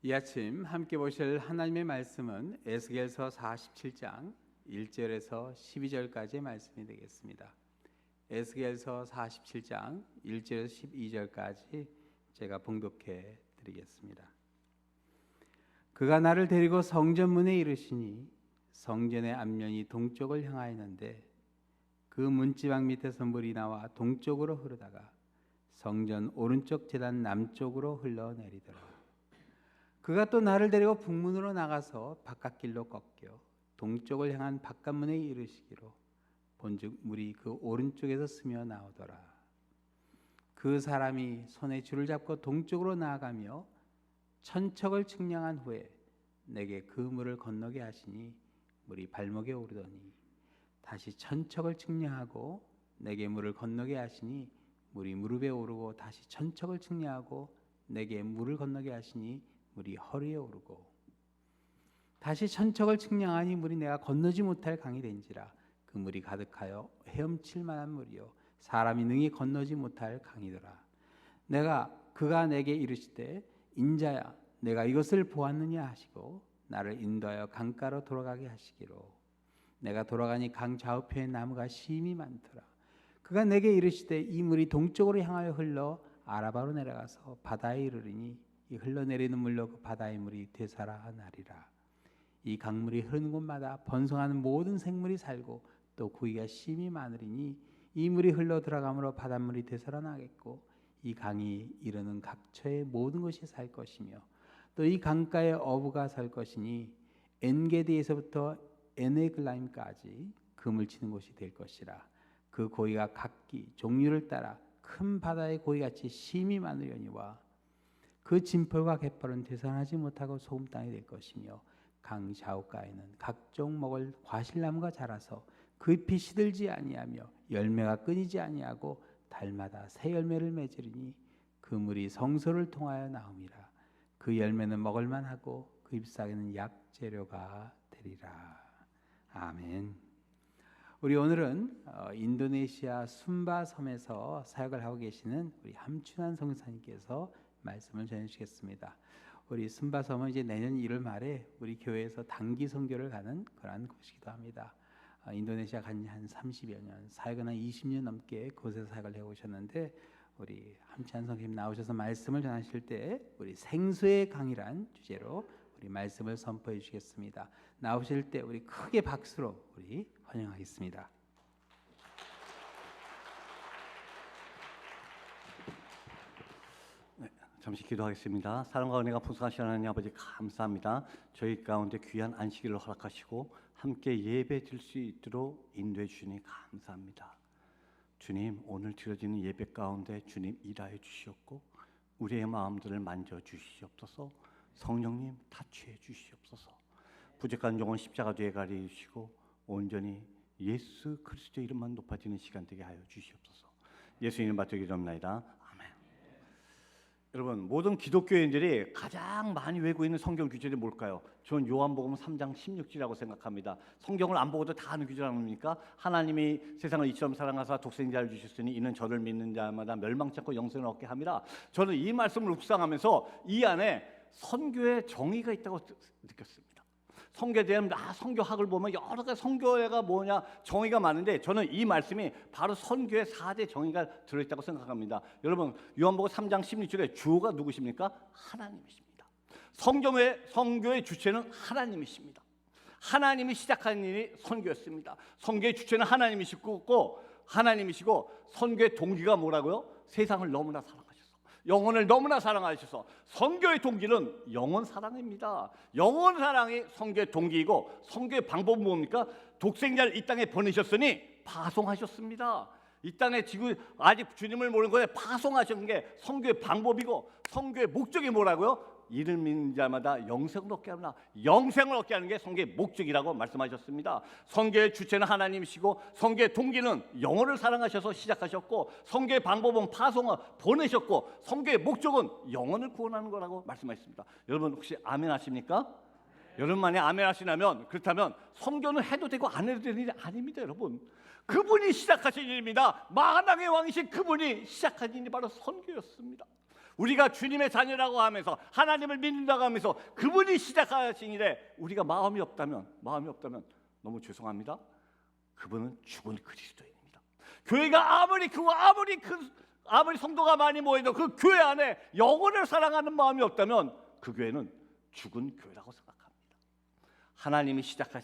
이 아침 함께 보실 하나님의 말씀은 에스겔서 47장 1절에서 12절까지의 말씀이 되겠습니다. 에스겔서 47장 1절에서 12절까지 제가 봉독해 드리겠습니다. 그가 나를 데리고 성전문에 이르시니 성전의 앞면이 동쪽을 향하였는데 그 문지방 밑에서 물이 나와 동쪽으로 흐르다가 성전 오른쪽 제단 남쪽으로 흘러내리더라. 그가 또 나를 데리고 북문으로 나가서 바깥길로 꺾여 동쪽을 향한 바깥문에 이르시기로 본즉 물이 그 오른쪽에서 스며 나오더라. 그 사람이 손에 줄을 잡고 동쪽으로 나아가며 천척을 측량한 후에 내게 그 물을 건너게 하시니 물이 발목에 오르더니 다시 천척을 측량하고 내게 물을 건너게 하시니 물이 무릎에 오르고 다시 천척을 측량하고 내게 물을 건너게 하시니 물이 허리에 오르고 다시 천척을 측량하니 물이 내가 건너지 못할 강이 된지라. 그 물이 가득하여 헤엄칠 만한 물이요 사람이 능히 건너지 못할 강이더라. 그가 내게 이르시되 인자야 내가 이것을 보았느냐 하시고 나를 인도하여 강가로 돌아가게 하시기로. 내가 돌아가니 강 좌우편에 나무가 심히 많더라. 그가 내게 이르시되 이 물이 동쪽으로 향하여 흘러 아라바로 내려가서 바다에 이르리니 이 흘러내리는 물로 그 바다의 물이 되살아나리라. 이 강물이 흐르는 곳마다 번성하는 모든 생물이 살고 또 고기가 심히 많으리니 이 물이 흘러 들어가므로 바닷물이 되살아나겠고 이 강이 이르는 각처의 모든 것이 살 것이며 또 이 강가에 어부가 살 것이니 엔게디에서부터 에네글라임까지 금을 치는 곳이 될 것이라. 그 고기가 각기 종류를 따라 큰 바다의 고기같이 심히 많으려니와 그 진펄과 갯벌은 되살아나지 못하고 소금 땅이 될 것이며 강 좌우가에는 각종 먹을 과실나무가 자라서 그 잎이 시들지 아니하며 열매가 끊이지 아니하고 달마다 새 열매를 맺으리니 그 물이 성소를 통하여 나옴이라. 그 열매는 먹을 만하고 그 잎사귀는 약재료가 되리라. 아멘. 우리 오늘은 인도네시아 순바 섬에서 사역을 하고 계시는 우리 함춘환 성사님께서 말씀을 전해주시겠습니다. 우리 순바 섬은 이제 내년 1월 말에 우리 교회에서 단기 선교를 가는 그러한 곳이기도 합니다. 인도네시아 간 지 한 30여 년, 사역은 한 20년 넘게 그곳에서 사역을 해오셨는데 우리 함찬 선생님 나오셔서 말씀을 전하실 때 우리 생수의 강이란 주제로 우리 말씀을 선포해 주시겠습니다. 나오실 때 우리 크게 박수로 우리 환영하겠습니다. 네, 잠시 기도하겠습니다. 사랑과 은혜가 풍성하신 하나님 아버지 감사합니다. 저희 가운데 귀한 안식일을 허락하시고 함께 예배 드릴 수 있도록 인도해 주시니 감사합니다. 주님, 오늘 드려지는 예배 가운데 주님 일하여 주시옵고 우리의 마음들을 만져 주시옵소서. 성령님 타취해 주시옵소서. 부족한 영혼 십자가 뒤에 가려 주시고 온전히 예수 그리스도의 이름만 높아지는 시간 되게 하여 주시옵소서. 예수 이름 받들어 기도합니다. 아멘. 여러분, 모든 기독교인들이 가장 많이 외우고 있는 성경 구절이 뭘까요? 저는 요한복음 3장 16절이라고 생각합니다. 성경을 안 보고도 다 아는 구절 아닙니까? 하나님이 세상을 이처럼 사랑하사 독생자를 주셨으니 이는 저를 믿는 자마다 멸망치 않고 영생을 얻게 함이라. 저는 이 말씀을 묵상하면서 이 안에 선교의 정의가 있다고 느꼈습니다. 선교에 대한 선교학을 보면 여러 가지 선교가 뭐냐 정의가 많은데 저는 이 말씀이 바로 선교의 4대 정의가 들어있다고 생각합니다. 여러분, 요한복음 3장 16절에 주어가 누구십니까? 하나님이십니다. 선교의 주체는 하나님이십니다. 하나님이 시작한 일이 선교였습니다. 선교의 주체는 하나님이시고 선교의 동기가 뭐라고요? 세상을 너무나 사랑하셨어요. 영혼을 너무나 사랑하셔서 선교의 동기는 영혼 사랑입니다. 영혼 사랑이 선교의 동기이고 선교의 방법은 뭡니까? 독생자를 이 땅에 보내셨으니 파송하셨습니다. 이 땅에 지금 아직 주님을 모르는 것에 파송하신 게 선교의 방법이고 선교의 목적이 뭐라고요? 이를 믿는 자마다 영생을 얻게 하나. 영생을 얻게 하는 게 선교의 목적이라고 말씀하셨습니다. 선교의 주체는 하나님이시고 선교의 동기는 영혼을 사랑하셔서 시작하셨고 선교의 방법은 파송을 보내셨고 선교의 목적은 영혼을 구원하는 거라고 말씀하셨습니다. 여러분 혹시 아멘 하십니까? 여러분만이 아멘 하시냐면 그렇다면 선교는 해도 되고 안 해도 되는 일이 아닙니다. 여러분, 그분이 시작하신 일입니다. 만왕의 왕이신 그분이 시작한 일이 바로 선교였습니다. 우리가 주님의 자녀라고 하면서 하나님을 믿는다고 하면서 그분이 시작하신 일에 우리가 마음이 없다면 너무 죄송합니다. 그분은 죽은 그리스도인입니다. 교회가 아무리 크고 아무리 성도가 많이 모여도 그 교회 안에 영혼을 사랑하는 마음이 없다면 그 교회는 죽은 교회라고 생각합니다. 하나님이 시작한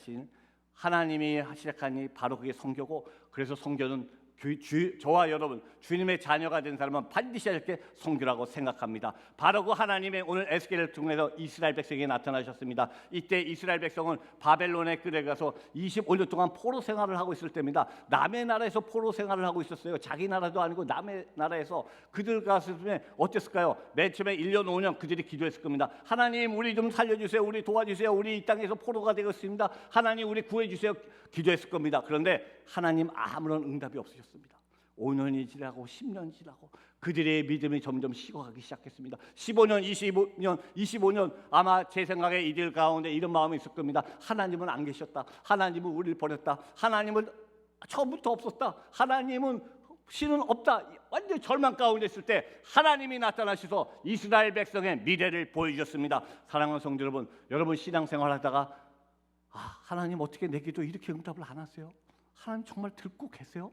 이 바로 그게 선교고, 그래서 선교는 저와 여러분 주님의 자녀가 된 사람은 반드시 이렇게 선교라고 생각합니다. 바로 그 하나님의 오늘 에스겔을 통해서 이스라엘 백성에게 나타나셨습니다. 이때 이스라엘 백성은 바벨론에 끌려가서 25년 동안 포로 생활을 하고 있을 때입니다. 남의 나라에서 포로 생활을 하고 있었어요. 자기 나라도 아니고 남의 나라에서. 그들 가슴에 어땠을까요? 맨 처음에 1년 5년 그들이 기도했을 겁니다. 하나님 우리 좀 살려주세요. 우리 도와주세요. 우리 이 땅에서 포로가 되겠습니다. 하나님 우리 구해주세요. 기도했을 겁니다. 그런데 하나님 아무런 응답이 없으셨습니다. 5년이 지나고 10년이 지나고 그들의 믿음이 점점 식어가기 시작했습니다. 15년, 25년 아마 제 생각에 이들 가운데 이런 마음이 있을 겁니다. 하나님은 안 계셨다. 하나님은 우리를 버렸다. 하나님은 처음부터 없었다. 하나님은 신은 없다. 완전 절망 가운데 있을 때 하나님이 나타나셔서 이스라엘 백성의 미래를 보여주셨습니다. 사랑하는 성도 여러분, 여러분 신앙생활하다가 하나님 어떻게 내 기도 이렇게 응답을 안 하세요? 하나님 정말 듣고 계세요?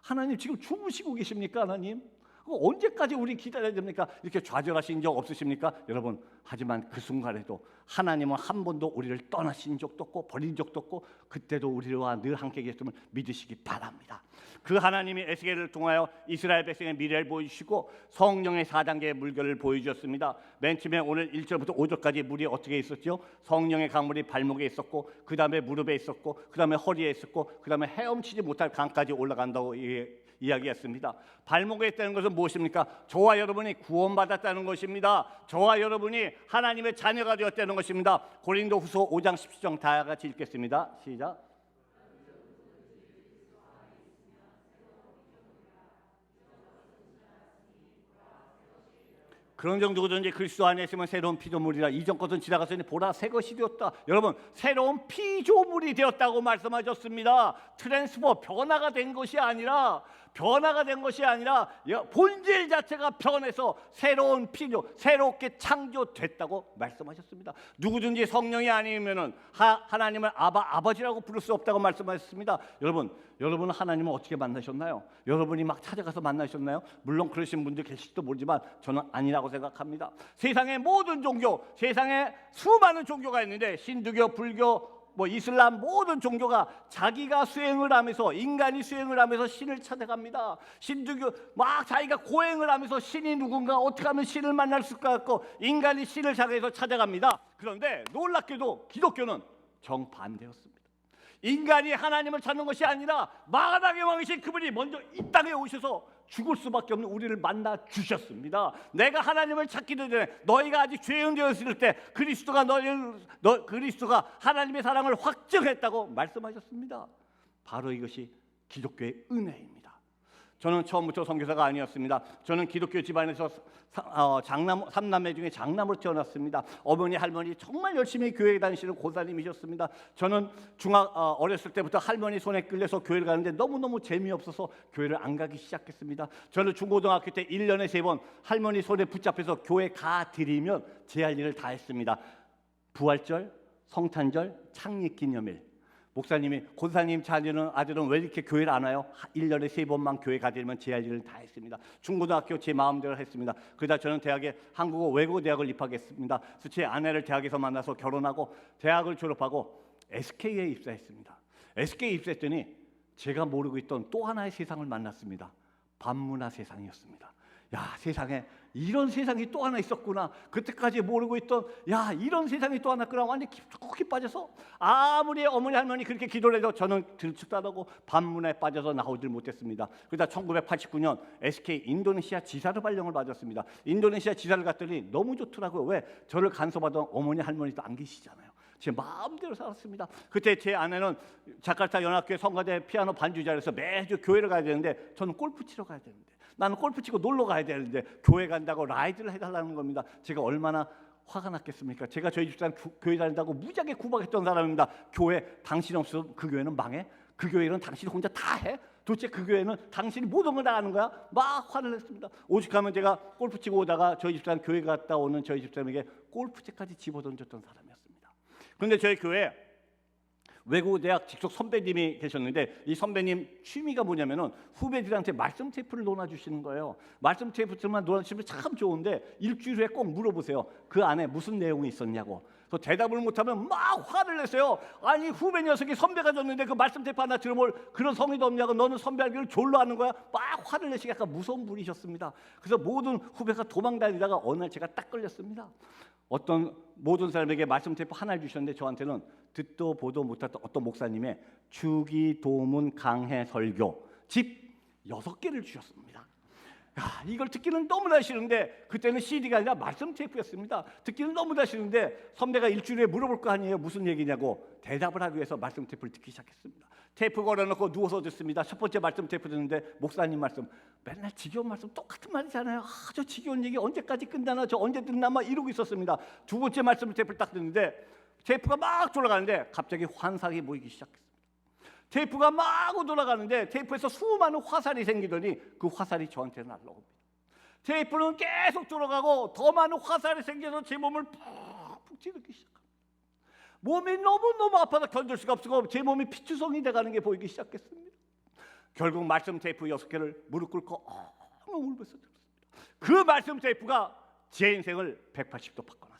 하나님 지금 주무시고 계십니까? 하나님 언제까지 우리 기다려야 됩니까? 이렇게 좌절하신 적 없으십니까? 여러분, 하지만 그 순간에도 하나님은 한 번도 우리를 떠나신 적도 없고 버린 적도 없고 그때도 우리와 늘 함께 계셨음을 믿으시기 바랍니다. 그 하나님이 에스겔을 통하여 이스라엘 백성의 미래를 보여주시고 성령의 4단계의 물결을 보여주셨습니다. 맨 처음에 오늘 1절부터 5절까지 물이 어떻게 있었죠? 성령의 강물이 발목에 있었고 그 다음에 무릎에 있었고 그 다음에 허리에 있었고 그 다음에 헤엄치지 못할 강까지 올라간다고 이야기했습니다. 발목에 있다는 것은 무엇입니까? 저와 여러분이 구원받았다는 것입니다. 저와 여러분이 하나님의 자녀가 되었다는 것입니다. 고린도후서 5장 17절 다 같이 읽겠습니다. 시작. 그런 정도든지 그리스도 안에 있으면 새로운 피조물이라 이전 것은 지나갔으니 보라 새 것이 되었다. 여러분, 새로운 피조물이 되었다고 말씀하셨습니다. 트랜스포, 변화가 된 것이 아니라 본질 자체가 변해서 새로운 피조, 새롭게 창조됐다고 말씀하셨습니다. 누구든지 성령이 아니면은 하나님을 아버지라고 부를 수 없다고 말씀하셨습니다. 여러분은 하나님을 어떻게 만나셨나요? 여러분이 막 찾아가서 만나셨나요? 물론 그러신 분들 계실지도 모르지만 저는 아니라고 생각합니다. 세상의 모든 종교, 세상에 수많은 종교가 있는데 힌두교, 불교, 이슬람 모든 종교가 자기가 수행을 하면서 인간이 수행을 하면서 신을 찾아갑니다. 힌두교 막 자기가 고행을 하면서 신이 누군가 어떻게 하면 신을 만날 수 있을까 갖고 인간이 신을 향해서 찾아갑니다. 그런데 놀랍게도 기독교는 정반대였습니다. 인간이 하나님을 찾는 것이 아니라 마가당의 왕이신 그분이 먼저 이 땅에 오셔서 죽을 수밖에 없는 우리를 만나 주셨습니다. 내가 하나님을 찾기도 전에 너희가 아직 죄인 되었을 때 그리스도가 하나님의 사랑을 확증했다고 말씀하셨습니다. 바로 이것이 기독교의 은혜입니다. 저는 처음부터 선교사가 아니었습니다. 저는 기독교 집안에서 삼남매 중에 장남으로 태어났습니다. 어머니 할머니 정말 열심히 교회 다니시는 고사님이셨습니다. 저는 어렸을 때부터 할머니 손에 끌려서 교회를 가는데 너무너무 재미없어서 교회를 안 가기 시작했습니다. 저는 중고등학교 때 1년에 3번 할머니 손에 붙잡혀서 교회 가드리면 제 할 일을 다 했습니다. 부활절, 성탄절, 창립기념일. 목사님이 권사님 자녀는 아들은 왜 이렇게 교회를 안 와요? 1년에 3번만 교회 가드리면 제 할 일을 다 했습니다. 중고등학교 제 마음대로 했습니다. 그러다 저는 대학에 한국어 외국어 대학을 입학했습니다. 그래서 제 아내를 대학에서 만나서 결혼하고 대학을 졸업하고 SK에 입사했습니다. SK에 입사했더니 제가 모르고 있던 또 하나의 세상을 만났습니다. 반문화 세상이었습니다. 야, 세상에 이런 세상이 또 하나 있었구나. 그때까지 모르고 있던 이런 세상이 또 하나 있구나. 완전히 깊이 빠져서 아무리 어머니 할머니 그렇게 기도를 해도 저는 들썩도 안 하고 반문에 빠져서 나오질 못했습니다. 그러다 1989년 SK 인도네시아 지사로 발령을 받았습니다. 인도네시아 지사를 갔더니 너무 좋더라고요. 왜? 저를 간섭하던 어머니 할머니도 안 계시잖아요. 제 마음대로 살았습니다. 그때 제 아내는 자카르타 연합교회 성가대 피아노 반주자로서 매주 교회를 가야 되는데 저는 골프 치러 가야 되는데 나는 골프 치고 놀러 가야 되는데 교회 간다고 라이드를 해달라는 겁니다. 제가 얼마나 화가 났겠습니까? 제가 저희 집사람 교회 다닌다고 무지하게 구박했던 사람입니다. 교회 당신 없어서 그 교회는 망해? 그 교회는 당신 혼자 다 해? 도대체 그 교회는 당신이 모든 걸 다 아는 거야? 막 화를 냈습니다. 오죽하면 제가 골프 치고 오다가 저희 집사람 교회 갔다 오는 저희 집사람에게 골프채까지 집어던졌던 사람이었습니다. 그런데 저희 교회 외국 대학 직속 선배님이 계셨는데 이 선배님 취미가 뭐냐면은 후배들한테 말씀 테이프를 놓아주시는 거예요. 말씀 테이프만 놓아주시면 참 좋은데 일주일에 꼭 물어보세요. 그 안에 무슨 내용이 있었냐고. 그래서 대답을 못하면 막 화를 내세요. 아니 후배 녀석이 선배가 줬는데 그 말씀 테이프 하나 들어볼 그런 성의도 없냐고. 너는 선배 알기를 졸로 하는 거야. 막 화를 내시게 약간 무서운 분이셨습니다. 그래서 모든 후배가 도망다니다가 어느 날 제가 딱 걸렸습니다. 어떤 모든 사람에게 말씀 테이프 하나를 주셨는데 저한테는 듣도 보도 못했던 어떤 목사님의 주기도문 강해 설교 집 6개를 주셨습니다. 야, 이걸 듣기는 너무나 싫은데 그때는 CD가 아니라 말씀 테이프였습니다. 듣기는 너무나 싫은데 선배가 일주일에 물어볼 거 아니에요. 무슨 얘기냐고. 대답을 하기 위해서 말씀 테이프를 듣기 시작했습니다. 테이프 걸어놓고 누워서 듣습니다. 첫 번째 말씀 테이프 듣는데 목사님 말씀 맨날 지겨운 말씀 똑같은 말이잖아요. 저 지겨운 얘기 언제까지 끝나나 저 언제 듣나 막 이러고 있었습니다. 두 번째 말씀 테이프를 딱 듣는데 테이프가 막 돌아가는데 갑자기 환상이 보이기 시작했습니다. 테이프가 마구 돌아가는데 테이프에서 수많은 화살이 생기더니 그 화살이 저한테 날라옵니다. 테이프는 계속 돌아가고 더 많은 화살이 생겨서 제 몸을 푹푹 찌르기 시작합니다. 몸이 너무너무 아파서 견딜 수가 없고 제 몸이 피투성이 돼가는 게 보이기 시작했습니다. 결국 말씀 테이프 6개를 무릎 꿇고 엉엉 울면서 들었습니다. 그 말씀 테이프가 제 인생을 180도 바꿔놨습니다.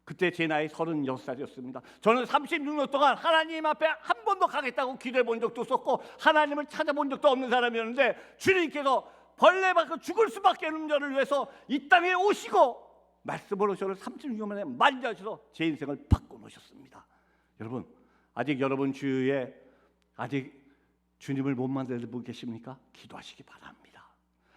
그때 제 나이 36살이었습니다. 저는 36년 동안 하나님 앞에 한 번도 가겠다고 기도해 본 적도 없었고 하나님을 찾아본 적도 없는 사람이었는데 주님께서 벌레 맞고 죽을 수밖에 없는 저를 위해서 이 땅에 오시고 말씀으로 저를 36년 만에 만져주셔서 제 인생을 바꿔놓으셨습니다. 여러분 아직 여러분 주위에 아직 주님을 못 만나는 분 계십니까? 기도하시기 바랍니다.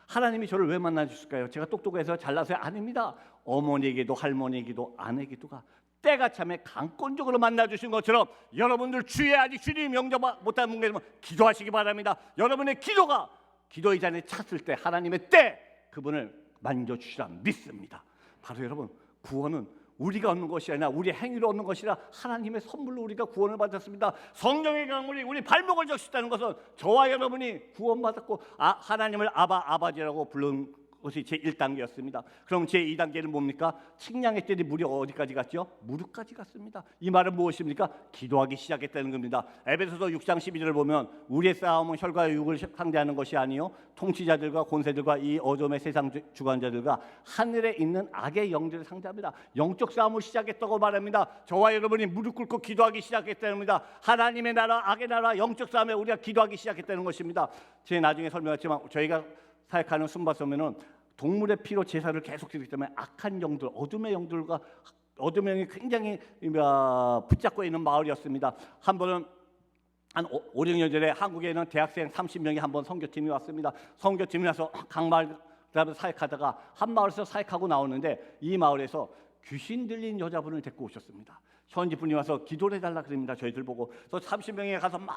하나님이 저를 왜 만나주실까요? 제가 똑똑해서 잘나서요? 아닙니다. 어머니 기도, 할머니 기도, 아내 기도가 때가 참에 강권적으로 만나주신 것처럼 여러분들 주위에 아직 주님 영접 못한 분 계시면 기도하시기 바랍니다. 여러분의 기도가 기도의 잔에 찼을 때 하나님의 때 그분을 만져주시라 믿습니다. 바로 여러분 구원은 우리가 얻는 것이 아니라 우리 행위로 얻는 것이라 하나님의 선물로 우리가 구원을 받았습니다. 성령의 강물이 우리 발목을 적시다는 것은 저와 여러분이 구원받았고 하나님을 아버지라고 부른 것이 제1단계였습니다. 그럼 제2단계는 뭡니까? 측량의 때리 물이 어디까지 갔죠? 무릎까지 갔습니다. 이 말은 무엇입니까? 기도하기 시작했다는 겁니다. 에베소서 6장 12절을 보면 우리의 싸움은 혈과 육을 상대하는 것이 아니요 통치자들과 권세들과 이 어둠의 세상 주관자들과 하늘에 있는 악의 영들을 상대합니다. 영적 싸움을 시작했다고 말합니다. 저와 여러분이 무릎 꿇고 기도하기 시작했다는 겁니다. 하나님의 나라, 악의 나라, 영적 싸움에 우리가 기도하기 시작했다는 것입니다. 제가 나중에 설명했지만 저희가 사역하는 순바섬에는 동물의 피로 제사를 계속 드리기 때문에 악한 영들, 어둠의 영들과 어둠의 영이 굉장히 붙잡고 있는 마을이었습니다. 한 번은 한 5, 6년 전에 한국에 있는 대학생 30명이 한 번 선교팀이 왔습니다. 선교팀이 와서 각 마을 사역하다가 한 마을에서 사역하고 나오는데 이 마을에서 귀신 들린 여자분을 데리고 오셨습니다. 현지분이 와서 기도를 해달라 그럽니다. 저희들 보고. 그래서 30명이 가서 막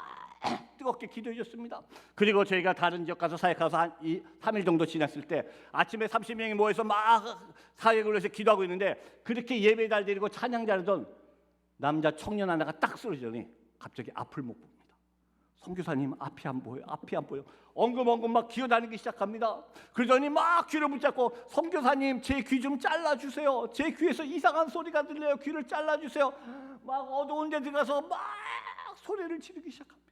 뜨겁게 기도해 줬습니다. 그리고 저희가 다른 지역 가서 사역해서 한 3일 정도 지났을 때 아침에 30명이 모여서 막 사역을 위해서 기도하고 있는데 그렇게 예배 잘 드리고 찬양 잘하던 남자 청년 하나가 딱 쓰러지더니 갑자기 앞을 못 봅니다. 선교사님 앞이 안 보여, 앞이 안 보여. 엉금엉금 막 기어다니기 시작합니다. 그러더니 막 귀를 붙잡고 선교사님 제 귀 좀 잘라주세요. 제 귀에서 이상한 소리가 들려요. 귀를 잘라주세요. 막 어두운 데 들어가서 막 소리를 지르기 시작합니다.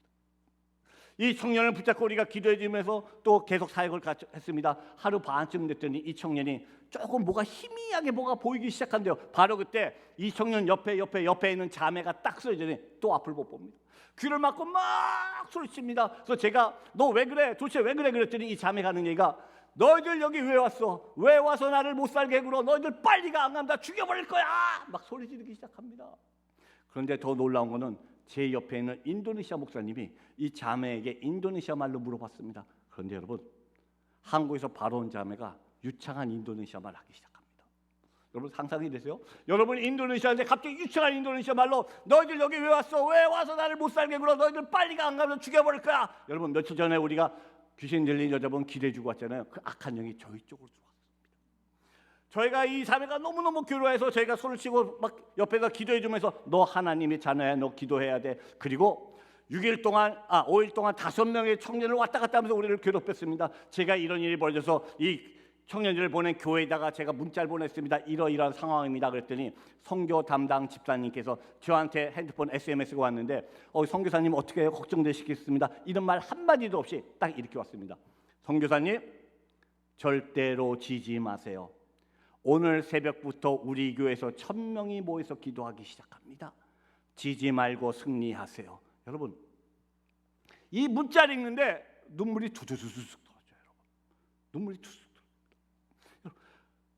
이 청년을 붙잡고 우리가 기도해 주면서 또 계속 사역을 했습니다. 하루 반쯤 됐더니 이 청년이 조금 뭐가 희미하게 뭐가 보이기 시작한대요. 바로 그때 이 청년 옆에 있는 자매가 딱 쓰러지더니 또 앞을 못 봅니다. 귀를 막고 막 소리칩니다. 그래서 제가 너 왜 그래? 도대체 왜 그래? 그랬더니 이 자매가 하는 얘기가 너희들 여기 왜 왔어? 왜 와서 나를 못 살게 굴어? 너희들 빨리 가. 안 가면 다 죽여버릴 거야. 막 소리 지르기 시작합니다. 그런데 더 놀라운 거는 제 옆에 있는 인도네시아 목사님이 이 자매에게 인도네시아 말로 물어봤습니다. 그런데 여러분 한국에서 바로 온 자매가 유창한 인도네시아 말 하기 시작합니다. 여러분 상상이 되세요? 여러분 인도네시아인데 갑자기 유창한 인도네시아 말로 너희들 여기 왜 왔어? 왜 와서 나를 못 살게 굴어? 너희들 빨리 가. 안 가면 죽여버릴 거야. 여러분 며칠 전에 우리가 귀신 들린 여자분 기대주고 왔잖아요. 그 악한 영이 저희 쪽으로 들어왔습니다. 저희가 이 자매가 너무너무 괴로워해서 저희가 손을 치고 막 옆에서 기도해 주면서 너 하나님의 자녀야. 너 기도해야 돼. 그리고 5일 동안 5명의 청년을 왔다 갔다 하면서 우리를 괴롭혔습니다. 제가 이런 일이 벌어져서 이 청년들을 보낸 교회에다가 제가 문자를 보냈습니다. 이러이러한 상황입니다. 그랬더니 선교 담당 집사님께서 저한테 핸드폰 SMS가 왔는데 선교사님 어떻게 해요? 걱정되시겠습니다. 이런 말 한마디도 없이 딱 이렇게 왔습니다. 선교사님 절대로 지지 마세요. 오늘 새벽부터 우리 교회에서 1000명이 모여서 기도하기 시작합니다. 지지 말고 승리하세요. 여러분 이 문자를 읽는데 눈물이 두두두둑 떨어져요. 여러분 눈물이 두둑.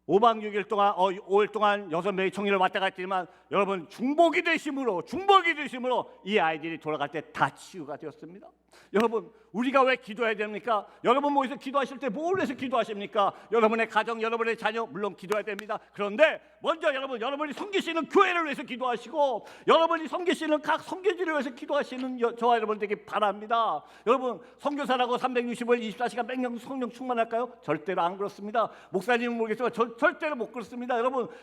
5박 6일 동안 5일 동안 6명의 청년을 왔다 갔다 했지만 여러분 중복이 되심으로 이 아이들이 돌아갈 때 다 치유가 되었습니다. 여러분 우리가 왜 기도해야 됩니까? 여러분 모여서 기도하실 때 뭘 위해서 기도하십니까? 여러분의 가정, 여러분의 자녀 물론 기도해야 됩니다. 그런데 먼저 여러분이 섬기시는 교회를 위해서 기도하시고 여러분이 섬기시는 각 선교지를 위해서 기도하시는 저와 여러분 되기 바랍니다. 여러분 선교사라고 365일 24시간 맹령 성령 충만할까요? 절대로 안 그렇습니다. 목사님은 모르겠지만 절대로 못 그렇습니다.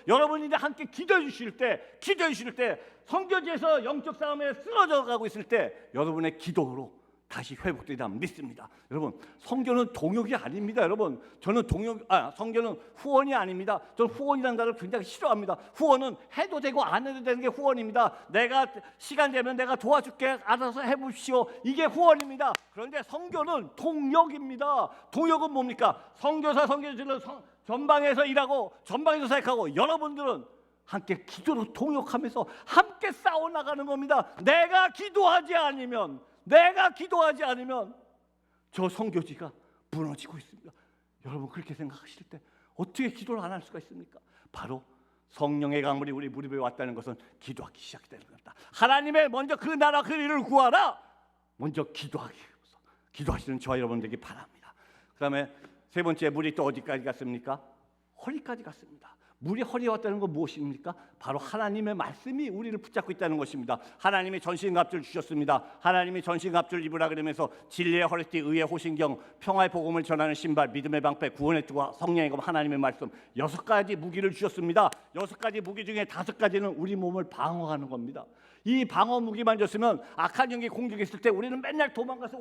여러분이 이제 함께 기도해 주실 때 선교지에서 영적 싸움에 쓰러져 가고 있을 때 여러분의 기도로 다시 회복되리라 믿습니다. 여러분 선교는 동역이 아닙니다. 여러분 저는 선교는 후원이 아닙니다. 저는 후원이라는 단어를 굉장히 싫어합니다. 후원은 해도 되고 안 해도 되는 게 후원입니다. 내가 시간 되면 내가 도와줄게 알아서 해보십시오. 이게 후원입니다. 그런데 선교는 동역입니다. 동역은 뭡니까? 선교사 선교지를 전방에서 일하고 전방에서 사역하고 여러분들은 함께 기도로 동역하면서 함께 싸워나가는 겁니다. 내가 기도하지 않으면 저 선교지가 무너지고 있습니다. 여러분 그렇게 생각하실 때 어떻게 기도를 안 할 수가 있습니까? 바로 성령의 강물이 우리 무릎에 왔다는 것은 기도하기 시작되는 겁니다. 하나님의 먼저 그 나라 그 일을 구하라. 먼저 기도하시는 저와 여러분 되기 바랍니다. 그 다음에 세 번째 물이 또 어디까지 갔습니까? 허리까지 갔습니다. 물이 허리에 왔다는 건 무엇입니까? 바로 하나님의 말씀이 우리를 붙잡고 있다는 것입니다. 하나님이 전신갑주를 주셨습니다. 하나님이 전신갑주를 입으라 그러면서 진리의 허리띠, 의의 호신경, 평화의 복음을 전하는 신발, 믿음의 방패, 구원의 투과, 성령의 검, 하나님의 말씀 6가지 무기를 주셨습니다. 6가지 무기 중에 5가지는 우리 몸을 방어하는 겁니다. 이 방어 무기만 줬으면 악한 영이 공격했을 때 우리는 맨날 도망가서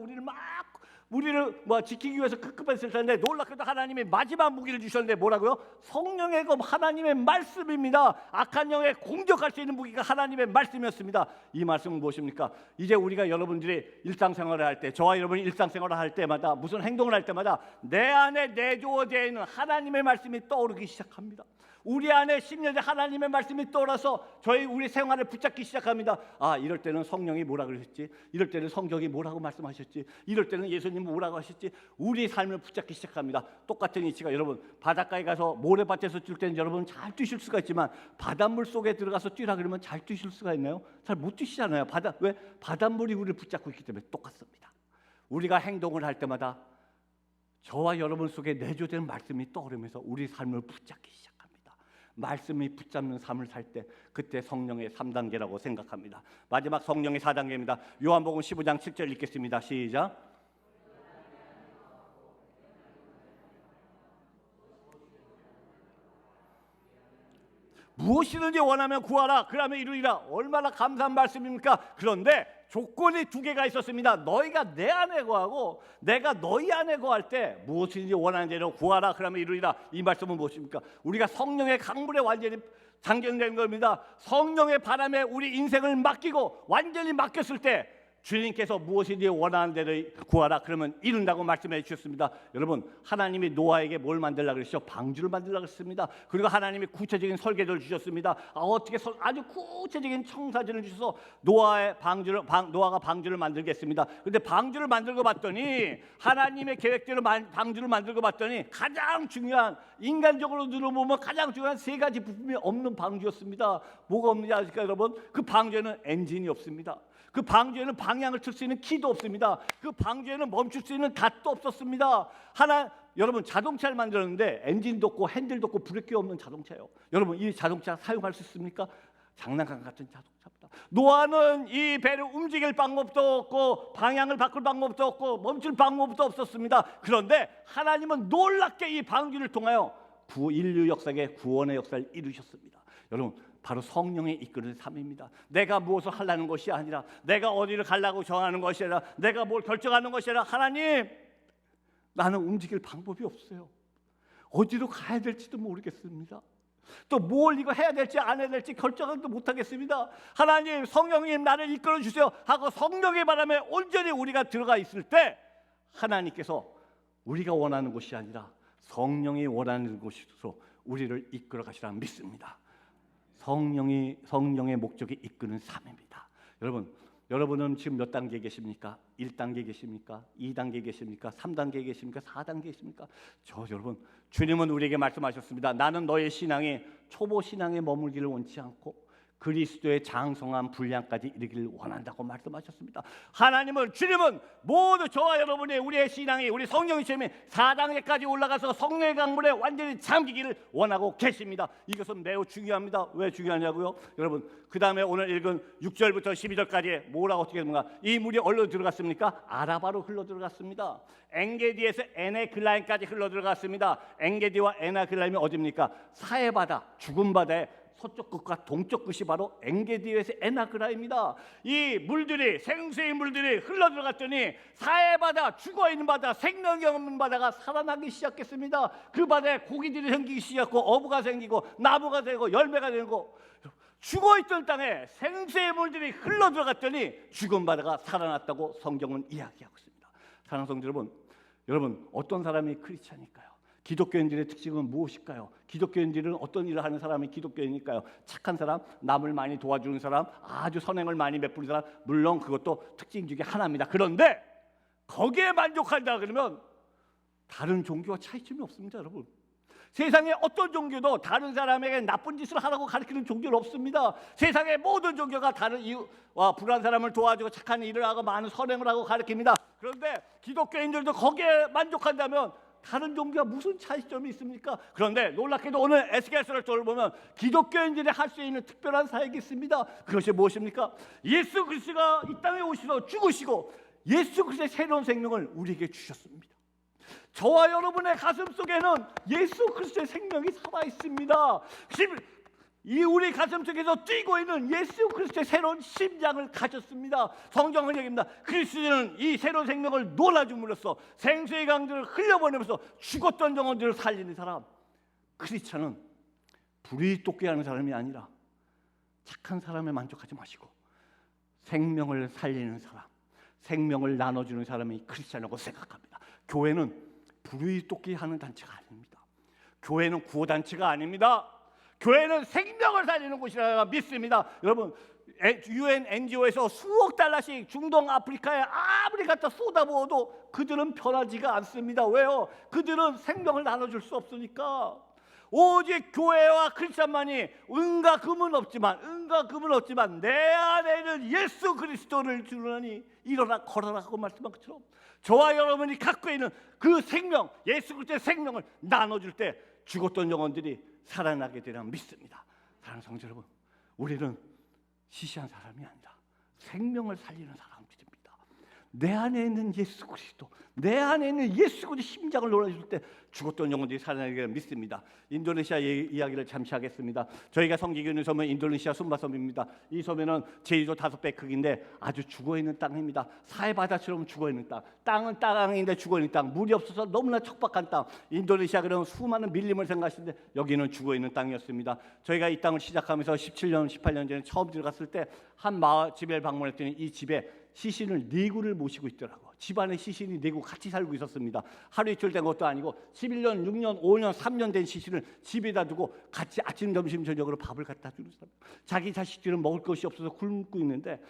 우리를 지키기 위해서 급급했을 텐데 놀랍게도 하나님이 마지막 무기를 주셨는데 뭐라고요? 성령의 검 하나님의 말씀입니다. 악한 영에 공격할 수 있는 무기가 하나님의 말씀이었습니다. 이 말씀은 무엇입니까? 이제 우리가 여러분들이 일상생활을 할 때, 저와 여러분이 일상생활을 할 때마다 무슨 행동을 할 때마다 내 안에 내주어져 있는 하나님의 말씀이 떠오르기 시작합니다. 우리 안에 심령에 하나님의 말씀이 떠올라서 우리 생활을 붙잡기 시작합니다. 이럴 때는 성령이 뭐라 그러셨지? 이럴 때는 성경이 뭐라고 말씀하셨지? 이럴 때는 예수님이 뭐라고 하셨지? 우리 삶을 붙잡기 시작합니다. 똑같은 이치가 여러분 바닷가에 가서 모래밭에서 뛸 때는 여러분 잘 뛰실 수가 있지만 바닷물 속에 들어가서 뛰라 그러면 잘 뛰실 수가 있나요? 잘 못 뛰시잖아요. 왜? 바닷물이 우리를 붙잡고 있기 때문에 똑같습니다. 우리가 행동을 할 때마다 저와 여러분 속에 내조된 말씀이 떠오르면서 우리 삶을 붙잡기 시작합니다. 말씀이 붙잡는 삶을 살 때 그때 성령의 3단계라고 생각합니다. 마지막 성령의 4단계입니다. 요한복음 15장 7절 읽겠습니다. 시작. 무엇이든지 원하면 구하라. 그러면 이루리라. 얼마나 감사한 말씀입니까? 그런데 조건이 2개가 있었습니다. 너희가 내 안에 거하고 내가 너희 안에 거할 때 무엇이든지 원하는 대로 구하라. 그러면 이루리라. 이 말씀은 무엇입니까? 우리가 성령의 강물에 완전히 잠겨있는 겁니다. 성령의 바람에 우리 인생을 맡기고 완전히 맡겼을 때 주님께서 무엇이든지 원하는 대로 구하라 그러면 이룬다고 말씀해 주셨습니다. 여러분 하나님이 노아에게 뭘 만들려고 그러시죠? 방주를 만들려고 했습니다. 그리고 하나님이 구체적인 설계도를 주셨습니다. 아주 구체적인 청사진을 주셔서 노아가 방주를 만들겠습니다. 그런데 방주를 만들고 봤더니 하나님의 계획대로 방주를 만들고 봤더니 가장 중요한 인간적으로 들어보면 가장 중요한 3가지 부품이 없는 방주였습니다. 뭐가 없는지 아십니까 여러분? 그 방주에는 엔진이 없습니다. 그 방주에는 방향을 틀 수 있는 키도 없습니다. 그 방주에는 멈출 수 있는 닷도 없었습니다. 여러분 자동차를 만들었는데 엔진도 없고 핸들도 없고 브레이크 없는 자동차예요. 여러분 이 자동차 사용할 수 있습니까? 장난감 같은 자동차입니다. 노아는 이 배를 움직일 방법도 없고 방향을 바꿀 방법도 없고 멈출 방법도 없었습니다. 그런데 하나님은 놀랍게 이 방주를 통하여 인류 역사의 구원의 역사를 이루셨습니다. 여러분 바로 성령의 이끄는 삶입니다. 내가 무엇을 하려는 것이 아니라, 내가 어디를 가려고 정하는 것이 아니라, 내가 뭘 결정하는 것이 아니라, 하나님, 나는 움직일 방법이 없어요. 어디로 가야 될지도 모르겠습니다. 또 뭘 이거 해야 될지 안 해야 될지 결정도 못하겠습니다. 하나님, 성령님 나를 이끌어 주세요 하고 성령의 바람에 온전히 우리가 들어가 있을 때, 하나님께서 우리가 원하는 것이 아니라 성령이 원하는 곳으로 우리를 이끌어 가시라 믿습니다. 성령의 목적이 이끄는 삶입니다. 여러분은 지금 몇 단계에 계십니까? 1단계 계십니까? 2단계 계십니까? 3단계 계십니까? 4단계 계십니까? 여러분, 주님은 우리에게 말씀하셨습니다. 나는 너의 신앙이 초보 신앙에 머물기를 원치 않고 그리스도의 장성한 분량까지 이르기를 원한다고 말씀하셨습니다. 주님은 모두 저와 여러분의 우리의 신앙이, 우리 성령의 시험이 4단계까지 올라가서 성령의 강물에 완전히 잠기기를 원하고 계십니다. 이것은 매우 중요합니다. 왜 중요하냐고요? 여러분, 그 다음에 오늘 읽은 6절부터 12절까지 뭐라고 어떻게 됩니까? 이 물이 어디로 들어갔습니까? 아라바로 흘러 들어갔습니다. 엔게디에서 에네글라임까지 흘러 들어갔습니다. 엔게디와 에네글라임이 어디입니까? 사해바다, 죽은 바다에 서쪽 끝과 동쪽 끝이 바로 엔게디에서 에나그라입니다. 이 물들이, 생수의 물들이 흘러 들어갔더니 사해바다, 죽어있는 바다, 생명이 없는 바다가 살아나기 시작했습니다. 그 바다에 고기들이 생기기 시작하고 어부가 생기고 나무가 되고 열매가 되고, 죽어있던 땅에 생수의 물들이 흘러 들어갔더니 죽은 바다가 살아났다고 성경은 이야기하고 있습니다. 사랑하는 성도 여러분, 어떤 사람이 크리스찬일까요? 기독교인들의 특징은 무엇일까요? 기독교인들은 어떤 일을 하는 사람이 기독교인일까요? 착한 사람, 남을 많이 도와주는 사람, 아주 선행을 많이 베푸는 사람, 물론 그것도 특징 중에 하나입니다. 그런데 거기에 만족한다 그러면 다른 종교와 차이점이 없습니다. 여러분, 세상의 어떤 종교도 다른 사람에게 나쁜 짓을 하라고 가르치는 종교는 없습니다. 세상의 모든 종교가 다른 이유와 불안한 사람을 도와주고 착한 일을 하고 많은 선행을 하고 가르칩니다. 그런데 기독교인들도 거기에 만족한다면 다른 종교가 무슨 차이점이 있습니까? 그런데 놀랍게도 오늘 에스겔서를 보면 기독교인들이 할 수 있는 특별한 사역이 있습니다. 그것이 무엇입니까? 예수 그리스도가 이 땅에 오셔서 죽으시고 예수 그리스도의 새로운 생명을 우리에게 주셨습니다. 저와 여러분의 가슴 속에는 예수 그리스도의 생명이 살아 있습니다. 이 우리 가슴 속에서 뛰고 있는 예수 그리스도의 새로운 심장을 가졌습니다. 성경은 얘기합니다. 그리스도는 이 새로운 생명을 놀아줌으로써 생수의 강들을 흘려보내면서 죽었던 영혼들을 살리는 사람. 크리스찬은 불의 돕게 하는 사람이 아니라 착한 사람에 만족하지 마시고 생명을 살리는 사람, 생명을 나눠주는 사람이 크리스찬이라고 생각합니다. 교회는 불의 돕게 하는 단체가 아닙니다. 교회는 구호단체가 아닙니다. 교회는 생명을 살리는 곳이라 믿습니다. 여러분, UN NGO에서 수억 달러씩 중동 아프리카에 아무리 갖다 쏟아부어도 그들은 변하지가 않습니다. 왜요? 그들은 생명을 나눠줄 수 없으니까. 오직 교회와 크리스찬만이 은과 금은 없지만 내 안에는 예수 그리스도를 주느니 일어나 걸어라 하고 말씀한 것처럼 저와 여러분이 갖고 있는 그 생명, 예수 그리스도의 생명을 나눠줄 때 죽었던 영혼들이 살아나게 되리라 믿습니다. 사랑하는 성도 여러분, 우리는 시시한 사람이 아니라 생명을 살리는 사람들입니다. 내 안에 있는 예수 그리스도, 내 안에 있는 예수 그리스도의 심장을 놀아줄 때 죽었던 영혼들이 살아나게 믿습니다. 인도네시아 이야기를 잠시 하겠습니다. 저희가 섬기고 있는 섬은 인도네시아 숨바섬입니다. 이 섬에는 제주도 5배 크기인데 아주 죽어있는 땅입니다. 사해바다처럼 죽어있는 땅은 땅인데 죽어있는 땅, 물이 없어서 너무나 척박한 땅. 인도네시아 그러면 수많은 밀림을 생각하시는데 여기는 죽어있는 땅이었습니다. 저희가 이 땅을 시작하면서 17년, 18년 전에 처음 들어갔을 때 한 마을 집에 방문했더니 이 집에 시신을 4구를 모시고 있더라고. 집안에 시신이 4구 같이 살고 있었습니다. 하루 이틀 된 것도 아니고 11년, 6년, 5년, 3년 된 시신을 집에다 두고 같이 아침, 점심, 저녁으로 밥을 갖다 주는 사람. 자기 자식들은 먹을 것이 없어서 굶고 있는데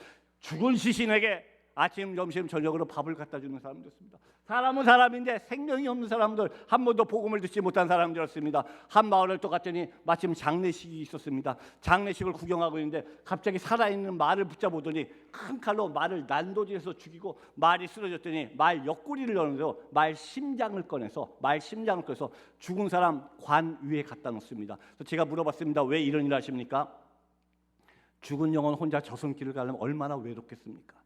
죽은 시신에게 아침, 점심, 저녁으로 밥을 갖다 주는 사람이었습니다. 사람은 사람인데 생명이 없는 사람들, 한 번도 복음을 듣지 못한 사람들이었습니다. 한 마을을 또 갔더니 마침 장례식이 있었습니다. 장례식을 구경하고 있는데 갑자기 살아있는 말을 붙잡아보더니 큰 칼로 말을 난도질해서 죽이고 말이 쓰러졌더니 말 옆구리를 열어서 말 심장을 꺼내서 죽은 사람 관 위에 갖다 놓습니다. 그래서 제가 물어봤습니다. 왜 이런 일을 하십니까? 죽은 영혼 혼자 저승길을 가려면 얼마나 외롭겠습니까?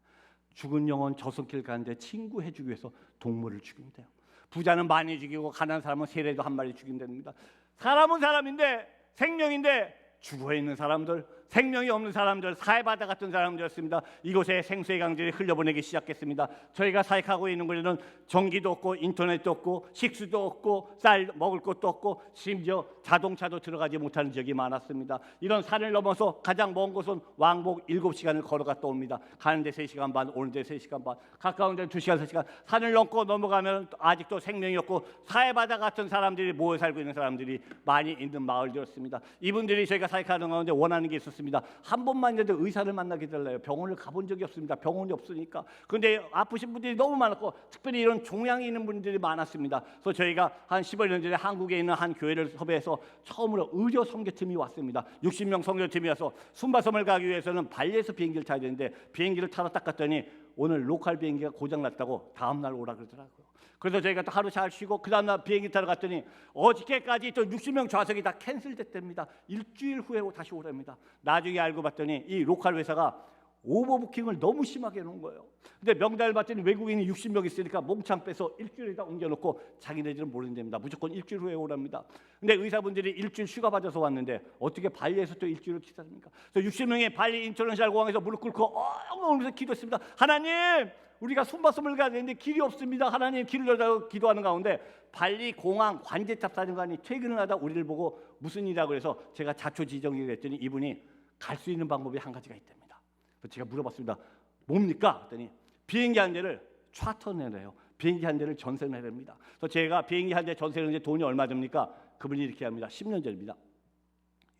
죽은 영혼 저승길 가는데 친구 해주기 위해서 동물을 죽인대요. 부자는 많이 죽이고 가난한 사람은 세례도 한 마리 죽인답니다. 사람은 사람인데 생명인데 죽어 있는 사람들, 생명이 없는 사람들, 사해바다 같은 사람들이었습니다. 이곳에 생수의 강들이 흘려보내기 시작했습니다. 저희가 사역하고 있는 곳에는 전기도 없고 인터넷도 없고 식수도 없고 쌀 먹을 것도 없고 심지어 자동차도 들어가지 못하는 지역이 많았습니다. 이런 산을 넘어서 가장 먼 곳은 왕복 7시간을 걸어갔다 옵니다. 가는데 3시간 반, 오는데 3시간 반, 가까운 데는 2시간, 3시간. 산을 넘고 넘어가면 아직도 생명이 없고 사해바다 같은 사람들이 모여 살고 있는 사람들이 많이 있는 마을들이었습니다. 이분들이 저희가 사역하는 가운데 원하는 게 있었습니다. 한 번만 해도 의사를 만나게 달래요. 병원을 가본 적이 없습니다. 병원이 없으니까. 그런데 아프신 분들이 너무 많았고 특별히 이런 종양이 있는 분들이 많았습니다. 그래서 저희가 한 15년 전에 한국에 있는 한 교회를 섭외해서 처음으로 의료 선교팀이 왔습니다. 60명 선교팀이 와서 순바섬을 가기 위해서는 발리에서 비행기를 타야 되는데 비행기를 타러 딱 갔더니 오늘 로컬 비행기가 고장났다고 다음 날 오라 그러더라고요. 그래서 저희가 또 하루 잘 쉬고 그 다음날 비행기 타러 갔더니 어저께까지 또 60명 좌석이 다 캔슬됐답니다. 일주일 후에 다시 오랍니다. 나중에 알고 봤더니 이 로컬 회사가 오버부킹을 너무 심하게 해놓은 거예요. 근데 명단을 봤더니 외국인이 60명 있으니까 몽창 빼서 일주일에다 옮겨놓고 자기네들은 모른답니다. 무조건 일주일 후에 오랍니다. 근데 의사분들이 일주일 휴가 받아서 왔는데 어떻게 발리에서 또 일주일을 기다립니까? 그래서 60명이 발리 인터내셔널 공항에서 무릎 꿇고 엉엉 기도했습니다. 하나님, 우리가 손바섬을 가야 되는데 길이 없습니다. 하나님 길을 열라고 기도하는 가운데 발리 공항 관제탑 사령관이 퇴근을 하다 우리를 보고 무슨 일이라고 해서 제가 자초지종이 했더니 이분이 갈 수 있는 방법이 한 가지가 있답니다. 그래서 제가 물어봤습니다. 뭡니까? 했더니 비행기 한 대를 차터내래요. 비행기 한 대를 전세를 해냅니다. 그래서 제가 비행기 한 대 전세를 했는데 돈이 얼마 듭니까? 그분이 이렇게 합니다. 10년 전입니다.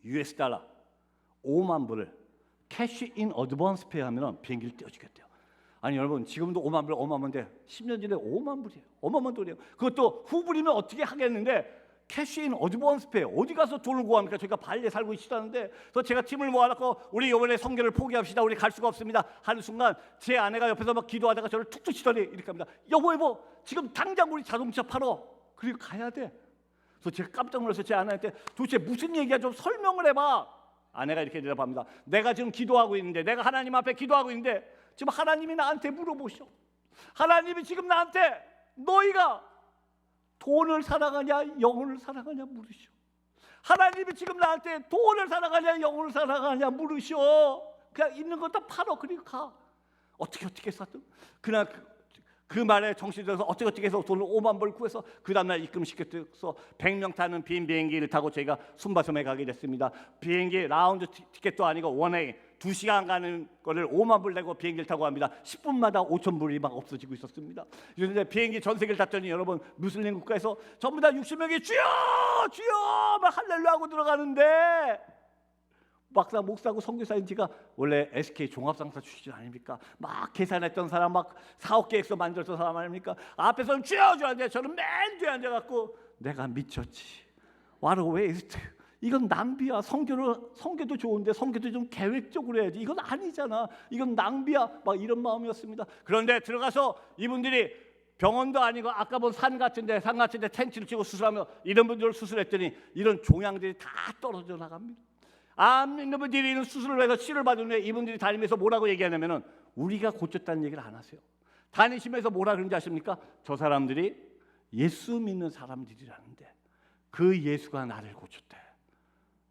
US 달러 5만 불을 캐시 인 어드밴스 페이 하면 비행기를 떼어주겠대요. 아니 여러분, 지금도 5만 불 어마어마한데 10년 전에 5만 불이에요. 어마어마한 돈이에요. 그것도 후불이면 어떻게 하겠는데 캐시인 어드밴스 페이 어디 가서 돈을 구합니까? 저희가 발리에 살고 있다는데. 그래서 제가 팀을 모아놓고 우리 이번에 선교를 포기합시다. 우리 갈 수가 없습니다. 하는 순간 제 아내가 옆에서 막 기도하다가 저를 툭툭 치더니 이렇게 합니다. 여보 지금 당장 우리 자동차 팔어. 그리고 가야 돼. 그래서 제가 깜짝 놀라서 제 아내한테 도대체 무슨 얘기야, 좀 설명을 해봐. 아내가 이렇게 대답합니다. 내가 지금 기도하고 있는데, 내가 하나님 앞에 기도하고 있는데 지금 하나님이 나한테 물어보셔. 하나님이 지금 나한테 너희가 돈을 사랑하냐 영혼을 사랑하냐 물으셔. 하나님이 지금 나한테 돈을 사랑하냐 영혼을 사랑하냐 물으셔. 그냥 있는 거 다 팔어. 그리고 가. 어떻게 해서든 그날 그 말에 정신이 들어서 어떻게 해서 돈을 5만 불 구해서 그 다음날 입금시켜서 100명 타는 빈 비행기를 타고 저희가 순바섬에 가게 됐습니다. 비행기 라운드 티켓도 아니고 원웨이 2시간 가는 거를 5만 불 내고 비행기를 타고 갑니다. 10분마다 5천 불이 막 없어지고 있었습니다. 그런데 비행기 전세기를 탔더니 여러분, 무슬림 국가에서 전부 다 60명이 주여 막 할렐루야 하고 들어가는데 막상 목사하고 선교사인 제가 원래 SK 종합상사 출신 아닙니까? 막 계산했던 사람, 막 사업 계획서 만들었던 사람 아닙니까? 앞에서는 주여 하는데 저는 맨 뒤에 앉아갖고 내가 미쳤지. What a waste. 이건 낭비야. 선교도 좋은데 선교도 좀 계획적으로 해야지. 이건 아니잖아. 이건 낭비야. 막 이런 마음이었습니다. 그런데 들어가서 이분들이 병원도 아니고 아까 본 산 같은데 텐트를 치고 수술하며 이런 분들을 수술했더니 이런 종양들이 다 떨어져 나갑니다. 암 있는 분들이 이런 수술을 해서 치료를 받은 후에 이분들이 다니면서 뭐라고 얘기하냐면은 우리가 고쳤다는 얘기를 안 하세요. 다니시면서 뭐라 그런지 아십니까? 저 사람들이 예수 믿는 사람들이라는데 그 예수가 나를 고쳤대.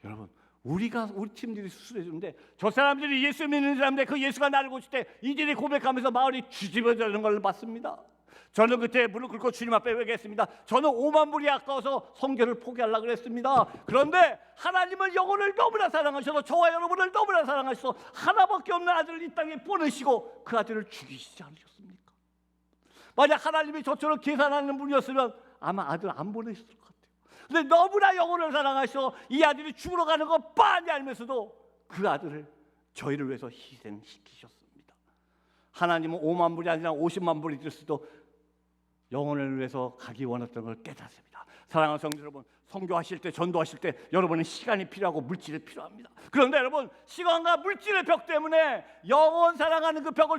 여러분, 우리 팀들이 수술해 주는데 저 사람들이 예수 믿는 사람인데 그 예수가 나를 고칠 때 이들이 고백하면서 마을이 뒤집어지는 걸 봤습니다. 저는 그때 무릎 꿇고 주님 앞에 회개했습니다. 저는 5만 불이 아까워서 선교를 포기하려고 그랬습니다. 그런데 하나님은 영혼을 너무나 사랑하셔서 저와 여러분을 너무나 사랑하셔서 하나밖에 없는 아들을 이 땅에 보내시고 그 아들을 죽이시지 않으셨습니까? 만약 하나님이 저처럼 계산하는 분이었으면 아마 아들 안 보내셨을 것 같아요. 근데 너무나 영혼을 사랑하셔서 이 아들이 죽으러 가는 거 뻔히 알면서도 그 아들을 저희를 위해서 희생시키셨습니다. 하나님은 5만 불이 아니라 50만 불이 들 수도 영혼을 위해서 가기 원했던 걸 깨닫습니다. 사랑하는 성도 여러분, 선교하실 때, 전도하실 때 여러분은 시간이 필요하고 물질이 필요합니다. 그런데 여러분, 시간과 물질의 벽 때문에 영혼 사랑하는 그 벽을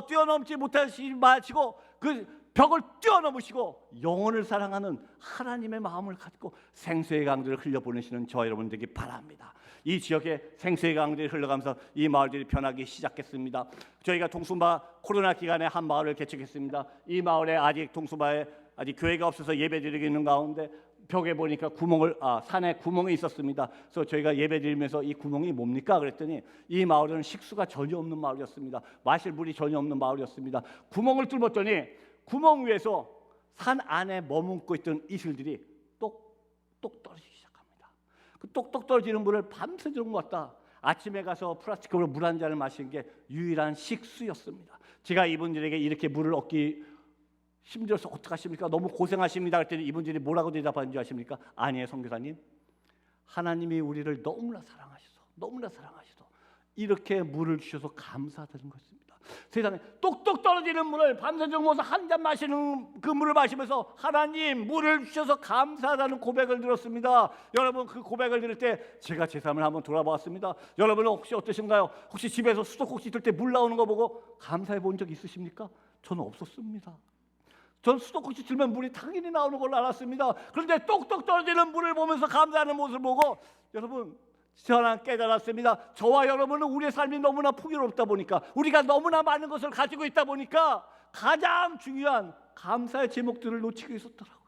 뛰어넘지 못하시지 마시고 그 벽을 뛰어넘으시고 영혼을 사랑하는 하나님의 마음을 갖고 생수의 강들을 흘려보내시는 저 여러분 되기 바랍니다. 이 지역에 생수의 강들이 흘러가면서 이 마을들이 변하기 시작했습니다. 저희가 동수마 코로나 기간에 한 마을을 개척했습니다. 이 마을에 아직 동수마에 아직 교회가 없어서 예배드리는 가운데 벽에 보니까 산에 구멍이 있었습니다. 그래서 저희가 예배드리면서 이 구멍이 뭡니까? 그랬더니 이 마을은 식수가 전혀 없는 마을이었습니다. 마실 물이 전혀 없는 마을이었습니다. 구멍을 뚫었더니 구멍 위에서 산 안에 머금고 있던 이슬들이 똑똑 떨어지기 시작합니다. 그 똑똑 떨어지는 물을 밤새도록 모았다. 아침에 가서 플라스틱으로 물 한 잔을 마시는 게 유일한 식수였습니다. 제가 이분들에게 이렇게 물을 얻기 힘들어서 어떡하십니까? 너무 고생하십니다. 그랬더니 이분들이 뭐라고 대답하는 줄 아십니까? 아니에요, 선교사님. 하나님이 우리를 너무나 사랑하셔서 이렇게 물을 주셔서 감사드리는 것입니다. 세상에 똑똑 떨어지는 물을 밤새도록 모아서 한 잔 마시는 그 물을 마시면서 하나님 물을 주셔서 감사하다는 고백을 들었습니다. 여러분 그 고백을 들을 때 제가 제 삶을 한번 돌아보았습니다. 여러분은 혹시 어떠신가요? 혹시 집에서 수도꼭지 들 때 물 나오는 거 보고 감사해 본 적 있으십니까? 저는 없었습니다. 전 수도꼭지 틀면 물이 당연히 나오는 걸로 알았습니다. 그런데 똑똑 떨어지는 물을 보면서 감사하는 모습을 보고 여러분 저는 깨달았습니다. 저와 여러분은 우리의 삶이 너무나 풍요롭다 보니까 우리가 너무나 많은 것을 가지고 있다 보니까 가장 중요한 감사의 제목들을 놓치고 있었더라고요.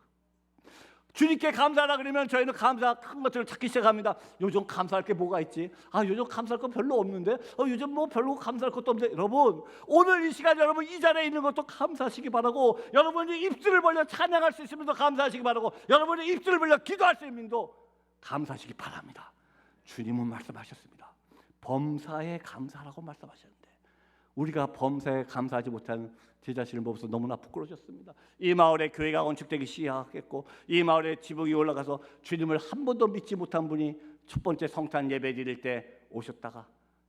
주님께 감사하라 그러면 저희는 감사 큰 것들을 찾기 시작합니다. 요즘 감사할 게 뭐가 있지? 요즘 감사할 거 별로 없는데? 요즘 뭐 별로 감사할 것도 없는데? 여러분 오늘 이 시간 여러분 이 자리에 있는 것도 감사하시기 바라고, 여러분이 입술을 벌려 찬양할 수 있으면도 감사하시기 바라고, 여러분이 입술을 벌려 기도할 수 있으면도 감사하시기 바랍니다. 주님은 말씀하셨습니다. 범사에 감사하라고 말씀하셨는데 우리가 범사에 감사하지 못하는 제 자신을 보면서 너무나 부끄러워졌습니다. 이 마을에 교회가 건축되기 시작했고 이 마을에 지붕이 올라가서 주님을 한 번도 믿지 못한 분이 첫 번째 성탄 예배 드릴 때 오셨다가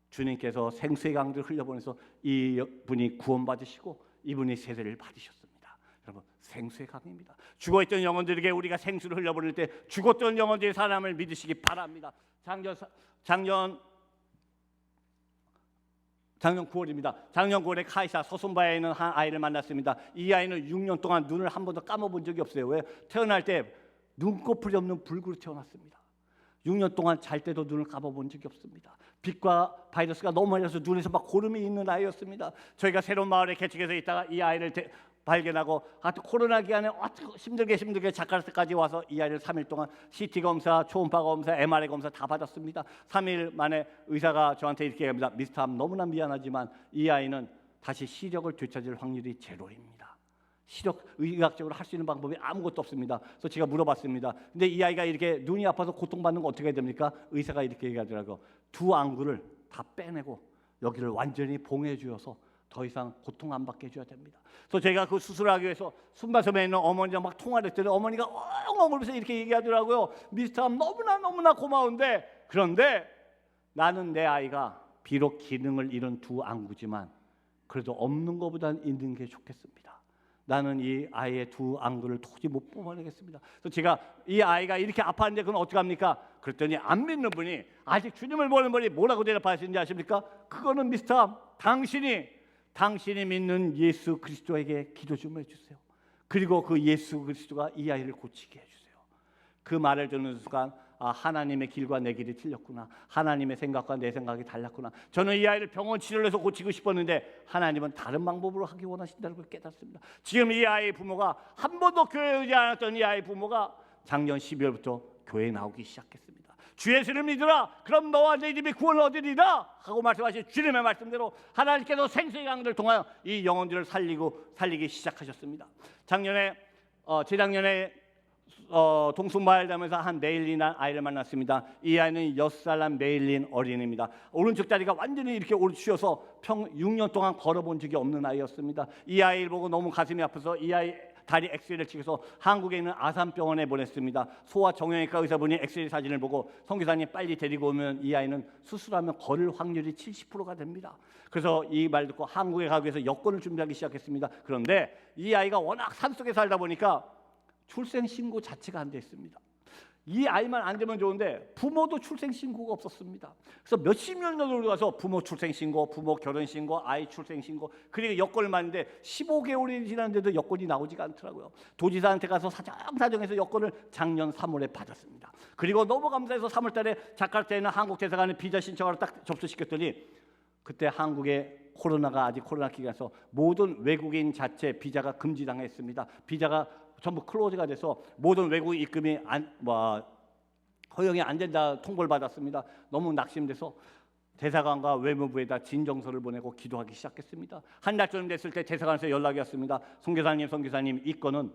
주님께서 생수의 강들을 흘려보내서 이분이 구원받으시고 이분이 세례를 받으셨습니다. 여러분 생수의 강입니다. 죽어있던 영혼들에게 우리가 생수를 흘려보낼 때 죽었던 영혼들의 사람을 믿으시기 바랍니다. 작년 9월입니다. 작년 9월에 카이사 서순바에 있는 한 아이를 만났습니다. 이 아이는 6년 동안 눈을 한 번도 감아본 적이 없어요. 왜? 태어날 때 눈꺼풀이 없는 불구로 태어났습니다. 6년 동안 잘 때도 눈을 감아본 적이 없습니다. 빛과 바이러스가 너무 많이 나서 눈에서 막 고름이 있는 아이였습니다. 저희가 새로운 마을에 개척해서 있다가 이 아이를 발견하고 코로나 기간에 힘들게 자카르타까지 와서 이 아이를 3일 동안 CT 검사, 초음파 검사, MRI 검사 다 받았습니다. 3일 만에 의사가 저한테 이렇게 얘기합니다. 미스터 함 너무나 미안하지만 이 아이는 다시 시력을 되찾을 확률이 제로입니다. 의학적으로 할 수 있는 방법이 아무것도 없습니다. 그래서 제가 물어봤습니다. 근데 이 아이가 이렇게 눈이 아파서 고통받는 거 어떻게 해야 됩니까? 의사가 이렇게 얘기하더라고요. 두 안구를 다 빼내고 여기를 완전히 봉해 주어서 더 이상 고통 안 받게 해줘야 됩니다. 그래서 제가 그 수술하기 위해서 순바섬에 있는 어머니랑 막 통화를 했더니 어머니가 엉엉 울면서 이렇게 얘기하더라고요. 미스터 함 너무나 고마운데, 그런데 나는 내 아이가 비록 기능을 잃은 두 안구지만 그래도 없는 것보단 있는 게 좋겠습니다. 나는 이 아이의 두 안구를 도저히 못 뽑아내겠습니다. 그래서 제가 이 아이가 이렇게 아파하는데 그건 어떡합니까? 그랬더니 안 믿는 분이, 아직 주님을 모르는 분이 뭐라고 대답하시는지 아십니까? 그거는 미스터 함, 당신이 믿는 예수 그리스도에게 기도 좀 해주세요. 그리고 그 예수 그리스도가 이 아이를 고치게 해주세요. 그 말을 듣는 순간 하나님의 길과 내 길이 틀렸구나. 하나님의 생각과 내 생각이 달랐구나. 저는 이 아이를 병원 치료를 해서 고치고 싶었는데 하나님은 다른 방법으로 하기 원하신다는 걸 깨닫습니다. 지금 이 아이의 부모가 한 번도 교회에 오지 않았던 이 아이의 부모가 작년 12월부터 교회에 나오기 시작했습니다. 주 예수를 믿으라. 그럼 너와 네 집이 구원을 얻으리라 하고 말씀하신 주님의 말씀대로 하나님께서 생수의 강들을 통하여 이 영혼들을 살리기 시작하셨습니다. 재작년에 동순마을 다면서 한 메일린 아이를 만났습니다. 이 아이는 6살 메일린 어린이입니다. 오른쪽 다리가 완전히 이렇게 오르치어서 6년 동안 걸어본 적이 없는 아이였습니다. 이 아이를 보고 너무 가슴이 아파서 이 아이 다리 엑스레이를 찍어서 한국에 있는 아산병원에 보냈습니다. 소아 정형외과 의사분이 엑스레이 사진을 보고 선교사님 빨리 데리고 오면 이 아이는 수술하면 걸을 확률이 70%가 됩니다. 그래서 이 말 듣고 한국에 가기 위해서 여권을 준비하기 시작했습니다. 그런데 이 아이가 워낙 산속에 살다 보니까 출생신고 자체가 안 돼 있습니다. 이 아이만 안 되면 좋은데 부모도 출생신고가 없었습니다. 그래서 몇십 년을 가서 부모 출생신고, 부모 결혼신고, 아이 출생신고, 그리고 여권을 받는데 15개월이 지났는데도 여권이 나오지가 않더라고요. 도지사한테 가서 사정해서 여권을 작년 3월에 받았습니다. 그리고 너무 감사해서 3월 달에 자카르타에 있는 한국 대사관에 비자 신청하러 딱 접수시켰더니 그때 한국에 코로나 기간에서 모든 외국인 자체 비자가 금지당했습니다. 비자가 전부 클로즈가 돼서 모든 외국 입금이 허용이 안 된다 통보를 받았습니다. 너무 낙심돼서 대사관과 외무부에다 진정서를 보내고 기도하기 시작했습니다. 한 달쯤 됐을 때 대사관에서 연락이 왔습니다. 선교사님, 이 건은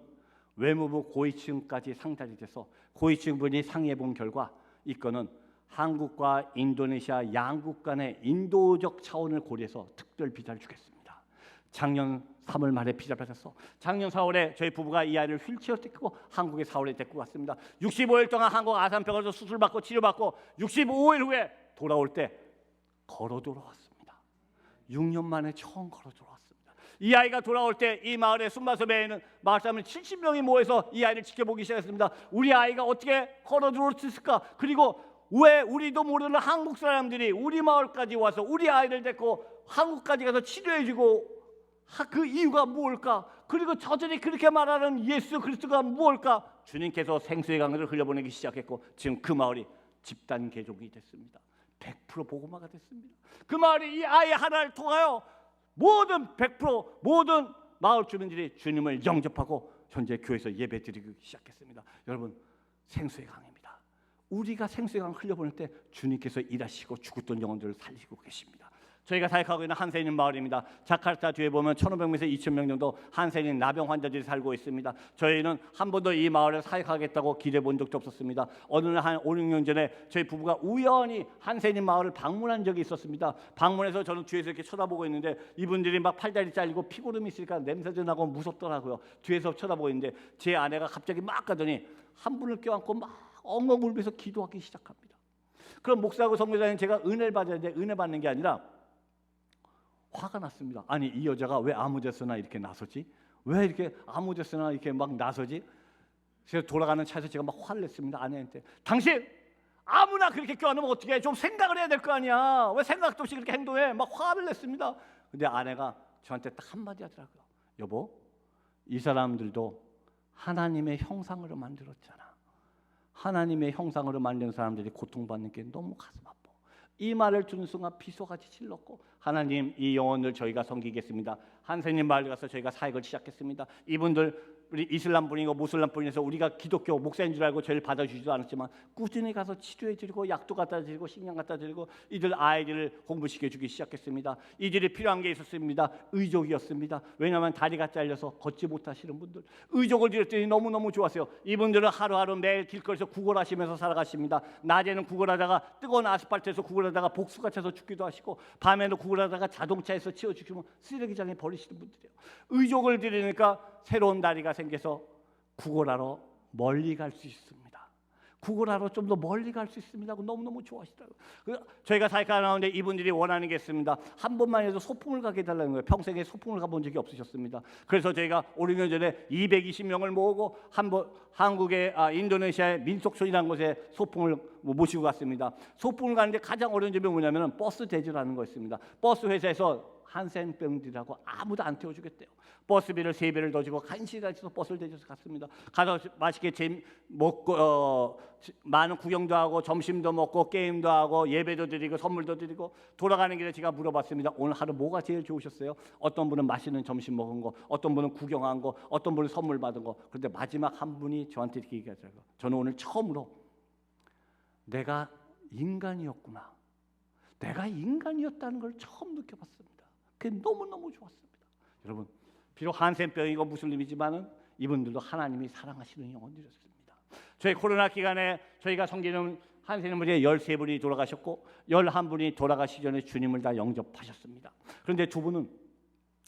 외무부 고위층까지 상달이 돼서 고위층분이 상의해 본 결과 이 건은 한국과 인도네시아 양국 간의 인도적 차원을 고려해서 특별 비자를 주겠습니다. 작년 3월 말에 비자를 받았어. 작년 4월에 저희 부부가 이 아이를 휠체어로 데리고 한국에 4월에 데리고 갔습니다. 65일 동안 한국 아산병원에서 수술받고 치료받고 65일 후에 돌아올 때 걸어 돌아왔습니다. 6년 만에 처음 걸어 돌아왔습니다. 이 아이가 돌아올 때 이 마을의 순마섬에는 마을 사람들 70명이 모여서 이 아이를 지켜보기 시작했습니다. 우리 아이가 어떻게 걸어 들어올 수 있을까? 그리고 왜 우리도 모르는 한국 사람들이 우리 마을까지 와서 우리 아이를 데리고 한국까지 가서 치료해주고 그 이유가 무엇일까? 그리고 저들이 그렇게 말하는 예수 그리스도가 무엇일까? 주님께서 생수의 강을 흘려보내기 시작했고 지금 그 마을이 집단 개종이 됐습니다. 100% 복음화가 됐습니다. 그 마을이 이 아이 하나를 통하여 모든 100% 모든 마을 주민들이 주님을 영접하고 현재 교회에서 예배드리기 시작했습니다. 여러분, 생수의 강입니다. 우리가 생수의 강을 흘려보낼 때 주님께서 일하시고 죽었던 영혼들을 살리고 계십니다. 저희가 사역하고 있는 한세인 마을입니다. 자카르타 뒤에 보면 1,500명에서 2,000명 정도 한세인 나병 환자들이 살고 있습니다. 저희는 한 번도 이 마을을 사역하겠다고 기대해 본 적도 없었습니다. 어느 날 한 5, 6년 전에 저희 부부가 우연히 한세인 마을을 방문한 적이 있었습니다. 방문해서 저는 뒤에서 이렇게 쳐다보고 있는데 이분들이 막 팔다리 잘리고 피고름이 있으니까 냄새도 나고 무섭더라고요. 뒤에서 쳐다보고 있는데 제 아내가 갑자기 막 가더니 한 분을 껴안고 막 엉엉 울면서 기도하기 시작합니다. 그럼 목사하고 선교사님 제가 은혜를 받아야 돼. 은혜 받는 게 아니라 화가 났습니다. 아니 이 여자가 왜 아무 데서나 이렇게 나서지? 왜 이렇게 아무 데서나 이렇게 막 나서지? 그래서 돌아가는 차에서 제가 막 화를 냈습니다. 아내한테. 당신 아무나 그렇게 껴안으면 어떻게 해? 좀 생각을 해야 될 거 아니야. 왜 생각도 없이 그렇게 행동해? 막 화를 냈습니다. 근데 아내가 저한테 딱 한마디 하더라고요. 여보, 이 사람들도 하나님의 형상으로 만들었잖아. 하나님의 형상으로 만든 사람들이 고통받는 게 너무 가슴 아파. 이 말을 듣는 순간 비소같이 질렀고 하나님 이 영혼을 저희가 섬기겠습니다. 한세님 마을 가서 저희가 사역을 시작했습니다. 이분들 우리 이슬람 분이고 무슬람 분에서 우리가 기독교 목사인 줄 알고 저희를 받아주지도 않았지만 꾸준히 가서 치료해드리고 약도 갖다 드리고 식량 갖다 드리고 이들 아이들을 공부시켜주기 시작했습니다. 이들이 필요한 게 있었습니다. 의족이었습니다. 왜냐하면 다리가 잘려서 걷지 못하시는 분들 의족을 드렸더니 너무너무 좋았어요. 이분들은 하루하루 매일 길거리에서 구걸하시면서 살아가십니다. 낮에는 구걸하다가 뜨거운 아스팔트에서 구걸하다가 복수가 차서 죽기도 하시고 밤에는 구걸하다가 자동차에서 치워 죽이면 쓰레기장에 버리시는 분들이에요. 의족을 드리니까 새로운 다리가 생겨서 구걸하러 멀리 갈 수 있습니다. 구걸하러 좀 더 멀리 갈 수 있습니다 하고 너무너무 좋아하시더라고요. 저희가 사역하는데 이분들이 원하는 게 있습니다. 한 번만 해도 소풍을 가게 해달라는 거예요. 평생에 소풍을 가본 적이 없으셨습니다. 그래서 저희가 5, 6년 전에 220명을 모으고 한국의 인도네시아의 민속촌이라는 곳에 소풍을 모시고 갔습니다. 소풍을 가는데 가장 어려운 점이 뭐냐면 버스 대절하는 거였습니다. 버스 회사에서 한센병들하고 아무도 안 태워주겠대요. 버스비를 3배를 더 주고 간신히 해서 버스를 대줘서 갔습니다. 가서 맛있게 먹고 많은 구경도 하고 점심도 먹고 게임도 하고 예배도 드리고 선물도 드리고 돌아가는 길에 제가 물어봤습니다. 오늘 하루 뭐가 제일 좋으셨어요? 어떤 분은 맛있는 점심 먹은 거, 어떤 분은 구경한 거, 어떤 분은 선물 받은 거. 그런데 마지막 한 분이 저한테 이렇게 얘기하더라고요. 저는 오늘 처음으로 내가 인간이었구나. 내가 인간이었다는 걸 처음 느껴봤습니다. 그게 너무너무 좋았습니다. 여러분, 비록 한센병이고 무슬림이지만은 이분들도 하나님이 사랑하시는 영혼들이었습니다. 저희 코로나 기간에 저희가 섬기는 한센분이 13분이 돌아가셨고 11분이 돌아가시 전에 주님을 다 영접하셨습니다. 그런데 2분은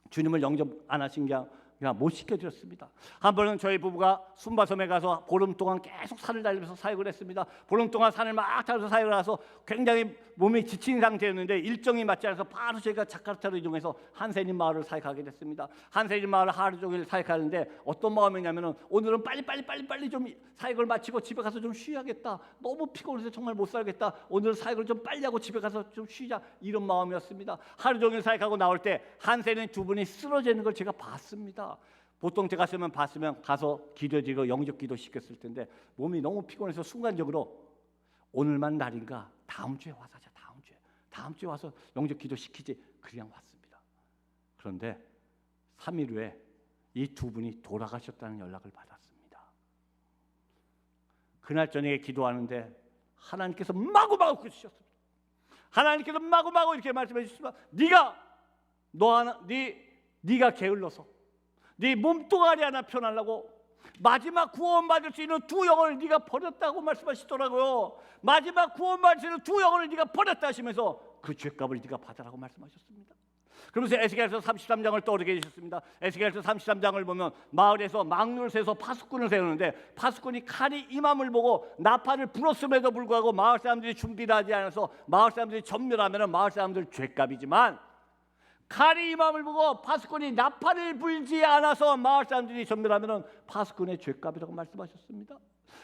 주님을 영접 안 하신 게 그냥 못 시켜드렸습니다. 한 번은 저희 부부가 순바섬에 가서 보름 동안 계속 산을 달리면서 사역을 했습니다. 보름 동안 산을 막 타면서 사역을 해서 굉장히 몸이 지친 상태였는데 일정이 맞지 않아서 바로 저희가 자카르타로 이동해서 한세인 마을을 사역하게 됐습니다. 한세인 마을을 하루 종일 사역하는데 어떤 마음이냐면은 오늘은 빨리 좀 사역을 마치고 집에 가서 좀 쉬어야겠다. 너무 피곤해서 정말 못 살겠다. 오늘 사역을 좀 빨리 하고 집에 가서 좀 쉬자. 이런 마음이었습니다. 하루 종일 사역하고 나올 때 한세인 2분이 쓰러지는 걸 제가 봤습니다. 보통 제가 봤으면 가서 기도드리고 영접기도 시켰을 텐데 몸이 너무 피곤해서 순간적으로 오늘만 날인가 다음 주에 와서 하자. 다음 주에 와서 영접기도 시키지. 그냥 왔습니다. 그런데 3일 후에 이 2분이 돌아가셨다는 연락을 받았어요. 그날 저녁에 기도하는데 하나님께서 마구마구 그러셨습니다. 하나님께서 마구마구 이렇게 말씀해 주셨습니다. 네가 게을러서 네 몸뚱아리 하나 편하려고 마지막 구원받을 수 있는 두 영혼을 네가 버렸다고 말씀하시더라고요. 마지막 구원받을 수 있는 두 영혼을 네가 버렸다 하시면서 그 죄값을 네가 받으라고 말씀하셨습니다. 그러면서 에스겔서 33장을 떠오르게 해주셨습니다. 에스겔서 33장을 보면 마을에서 막루를 세서 파수꾼을 세우는데 파수꾼이 칼이 임함을 보고 나팔을 불었음에도 불구하고 마을 사람들이 준비를 하지 않아서 마을 사람들이 전멸하면 마을 사람들 죄값이지만 칼이 임함을 보고 파수꾼이 나팔을 불지 않아서 마을 사람들이 전멸하면 파수꾼의 죄값이라고 말씀하셨습니다.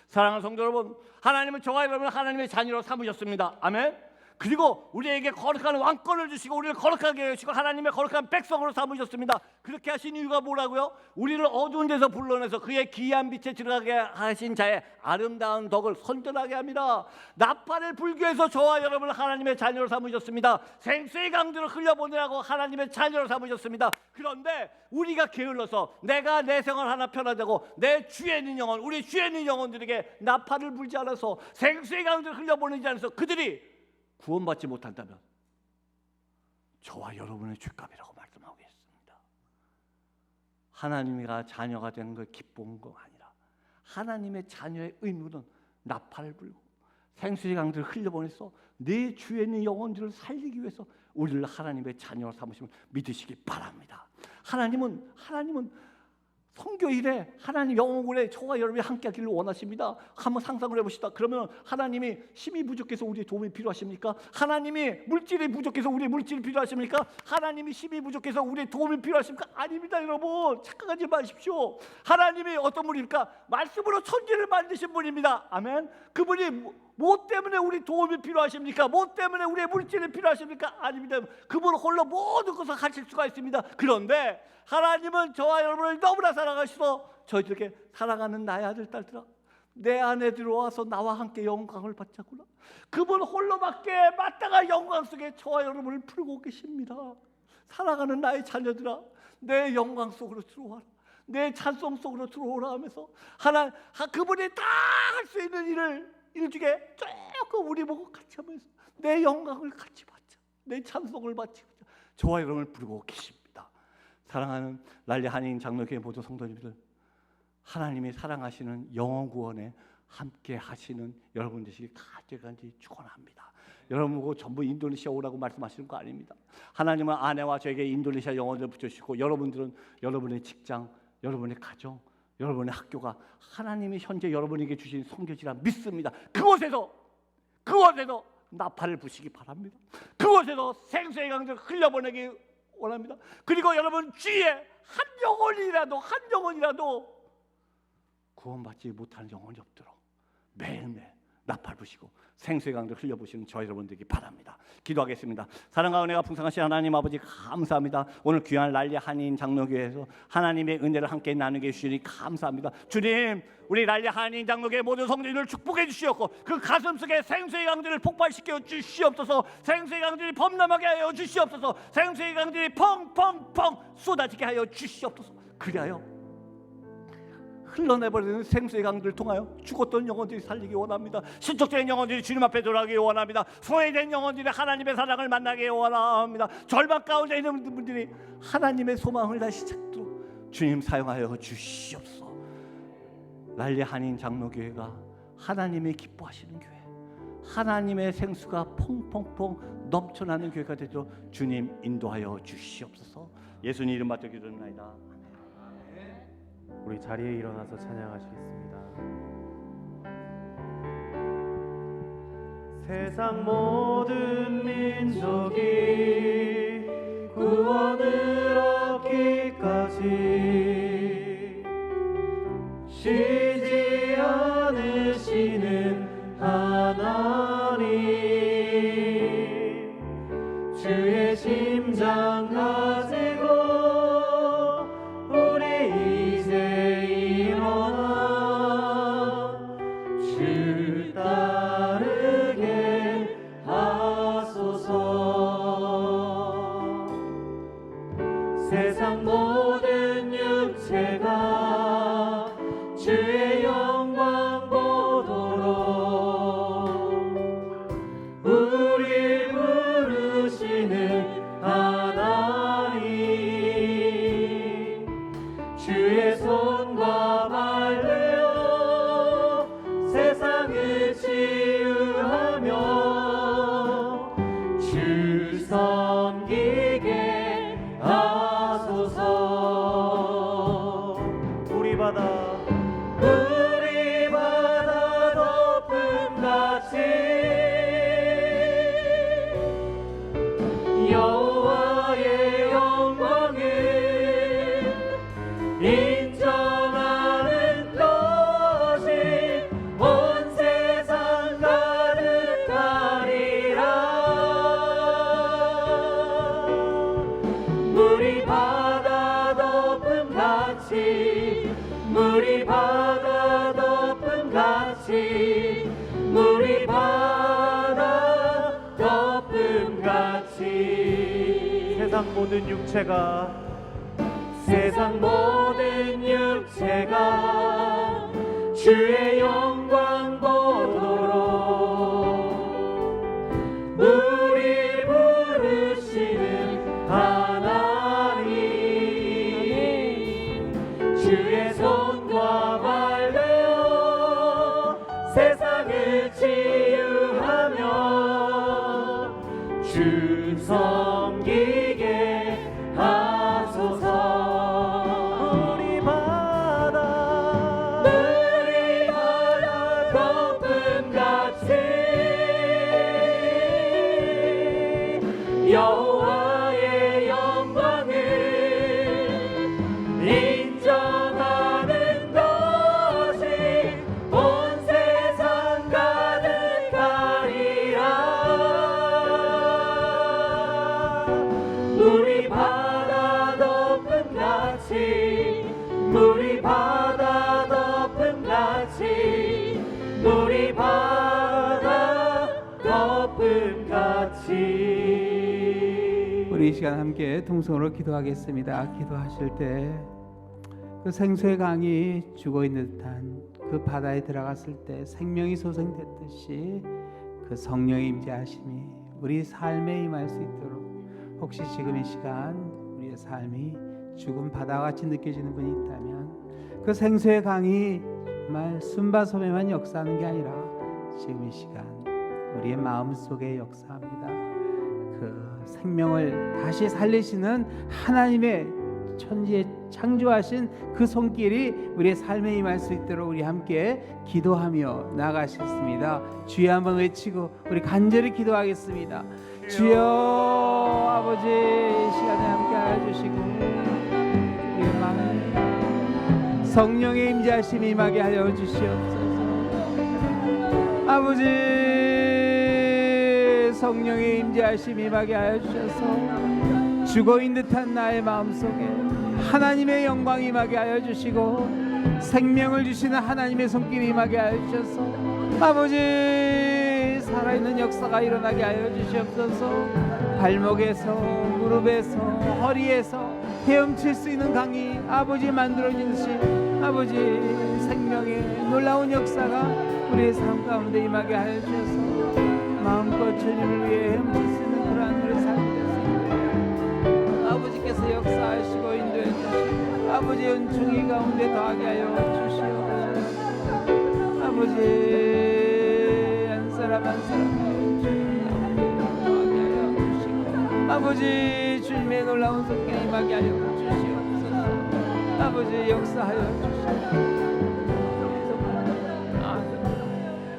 사랑하는 성도 여러분, 하나님은 저와 여러분을 하나님의 자녀로 삼으셨습니다. 아멘. 그리고 우리에게 거룩한 왕권을 주시고 우리를 거룩하게 해주시고 하나님의 거룩한 백성으로 삼으셨습니다. 그렇게 하신 이유가 뭐라고요? 우리를 어두운 데서 불러내서 그의 기이한 빛에 들어가게 하신 자의 아름다운 덕을 선전하게 합니다. 나팔을 불기 위해서 저와 여러분을 하나님의 자녀로 삼으셨습니다. 생수의 강들을 흘려보내라고 하나님의 자녀로 삼으셨습니다. 그런데 우리가 게을러서 내가 내 생활 하나 편하자고 내 주에 있는 영혼, 우리 주에 있는 영혼들에게 나팔을 불지 않아서 생수의 강들을 흘려보내지 않아서 그들이 구원받지 못한다면 저와 여러분의 죄값이라고 말씀하고 있습니다. 하나님과 자녀가 되는 걸 기쁜 거 아니라 하나님의 자녀의 의무는 나팔을 불고 생수의 강들을 흘려보내서 내 주에 있는 영혼들을 살리기 위해서 우리를 하나님의 자녀로 삼으심을 믿으시기 바랍니다. 하나님은 성교일에 하나님 영혼에 저와 여러분이 함께하기를 원하십니다. 한번 상상을 해봅시다. 그러면 하나님이 힘이 부족해서 우리의 도움이 필요하십니까? 하나님이 물질이 부족해서 우리의 물질이 필요하십니까? 하나님이 힘이 부족해서 우리의 도움이 필요하십니까? 아닙니다. 여러분 착각하지 마십시오. 하나님이 어떤 분입니까? 말씀으로 천지를 만드신 분입니다. 아멘. 그분이 뭐 때문에 우리 도움이 필요하십니까? 뭐 때문에 우리의 물질이 필요하십니까? 아닙니다. 그분 홀로 모든 것을 하실 수가 있습니다. 그런데 하나님은 저와 여러분을 너무나 사랑하시고 저희들에게 사랑하는 나의 아들 딸들아 내 안에 들어와서 나와 함께 영광을 받자꾸나. 그분 홀로밖에 마땅한 영광 속에 저와 여러분을 풀고 계십니다. 사랑하는 나의 자녀들아 내 영광 속으로 들어와라. 내 찬송 속으로 들어오라 하면서 그분이 다 할 수 있는 일 중에 조금 우리 보고 같이 하면서 내 영광을 같이 받자. 내 찬송을 같이 받자. 저와 여러분을 부르고 계십니다. 사랑하는 랄리 한인 장로교회 모든 성도님들, 하나님이 사랑하시는 영혼 구원에 함께 하시는 여러분 되시길 간절히 축원합니다. 여러분 보고 전부 인도네시아 오라고 말씀하시는 거 아닙니다. 하나님은 아내와 저에게 인도네시아 영혼을 붙여주시고 여러분들은 여러분의 직장, 여러분의 가정, 여러분의 학교가 하나님이 현재 여러분에게 주신 선교지라 믿습니다. 그곳에서 나팔을 부시기 바랍니다. 그곳에서 생수의 강들을 흘려보내기 원합니다. 그리고 여러분 주위에 한 영혼이라도 구원받지 못하는 영혼이 없도록 매일매일 나팔 부시고 생수의 강들을 흘려보시는 저 여러분들에게 바랍니다. 기도하겠습니다. 사랑과 은혜가 풍성하신 하나님 아버지 감사합니다. 오늘 귀한 랄리 한인 장로교회에서 하나님의 은혜를 함께 나누게 해주시니 감사합니다. 주님, 우리 랄리 한인 장로교회 모든 성도님을 축복해 주시옵고 그 가슴속에 생수의 강들을 폭발시켜 주시옵소서. 생수의 강들이 범람하게 하여 주시옵소서. 생수의 강들이 펑펑펑 쏟아지게 하여 주시옵소서. 그리하여 흘러내버리는 생수의 강들을 통하여 죽었던 영혼들이 살리기 원합니다. 신축된 영혼들이 주님 앞에 돌아가기 원합니다. 소외된 영혼들이 하나님의 사랑을 만나기 원합니다. 절망 가운데 있는 분들이 하나님의 소망을 다시 찾도록 주님 사용하여 주시옵소서. 랄리 한인 장로교회가 하나님이 기뻐하시는 교회, 하나님의 생수가 펑펑펑 넘쳐나는 교회가 되도록 주님 인도하여 주시옵소서. 예수님 이름 받들어 기도합니다. 우리 자리에 일어나서 찬양하시겠습니다. 세상 모든 민족이 구원을 얻기까지 쉬지 않으시는 하나님 주의 심장 가지고 세상 모든 육체가 주의 영광 보도록 같이 물이 바다 덮음같이 세상 모든 육체가 주의 영광 보도록 우리 부르시는 하나님 주의 손과 발 되어 세상을 치유하며 주 섬기게 하소서. 우리 바다 덮음같이 여호와의 영광을 인정하는 것이 온 세상 가득하리라. 물이 바다 덮음같이 물이 바다 덮음같이 물이 바다 덮음같이. 우리 이 시간 함께 통성으로 기도하겠습니다. 기도하실 때 그 생수의 강이 죽어 있는 듯한 그 바다에 들어갔을 때 생명이 소생됐듯이 그 성령의 임재하심이 우리 삶에 임할 수 있도록, 혹시 지금 이 시간 우리의 삶이 죽은 바다같이 느껴지는 분이 있다면 그 생수의 강이 정말 순바섬에만 역사하는 게 아니라 지금 이 시간 우리의 마음속에 역사합니다. 그 생명을 다시 살리시는 하나님의 천지에 창조하신 그 손길이 우리의 삶에 임할 수 있도록 우리 함께 기도하며 나가시겠습니다. 주여 한번 외치고 우리 간절히 기도하겠습니다. 주여 아버지 이 시간에 함께 하여 주시고 우리의 마음에 성령의 임재하심이 임하게 하여 주시옵소서. 아버지 성령의 임재하심이 임하게 하여 주셔서 죽어있는 듯한 나의 마음속에 하나님의 영광이 임하게 하여 주시고 생명을 주시는 하나님의 손길이 임하게 하여 주셔서 아버지 살아있는 역사가 일어나게 하여 주시옵소서. 발목에서 무릎에서 허리에서 헤엄칠 수 있는 강이 아버지 만들어지듯이 아버지 생명의 놀라운 역사가 우리의 삶 가운데 임하게 하여 주셔서 마음껏 주님을 위해 헤엄칠 수 있는 그러한 우리의 삶이 될 수 있도록 아버지께서 역사하시고 인도해 주시고 아버지의 은총이 가운데 더하게 하여 주시옵소서. 아버지 한 사람 한 사람 더하게 하여 주시고 아버지 주님의 놀라운 손길이 임하게 하여 주시옵소서. 아버지 역사하여 주시옵소서.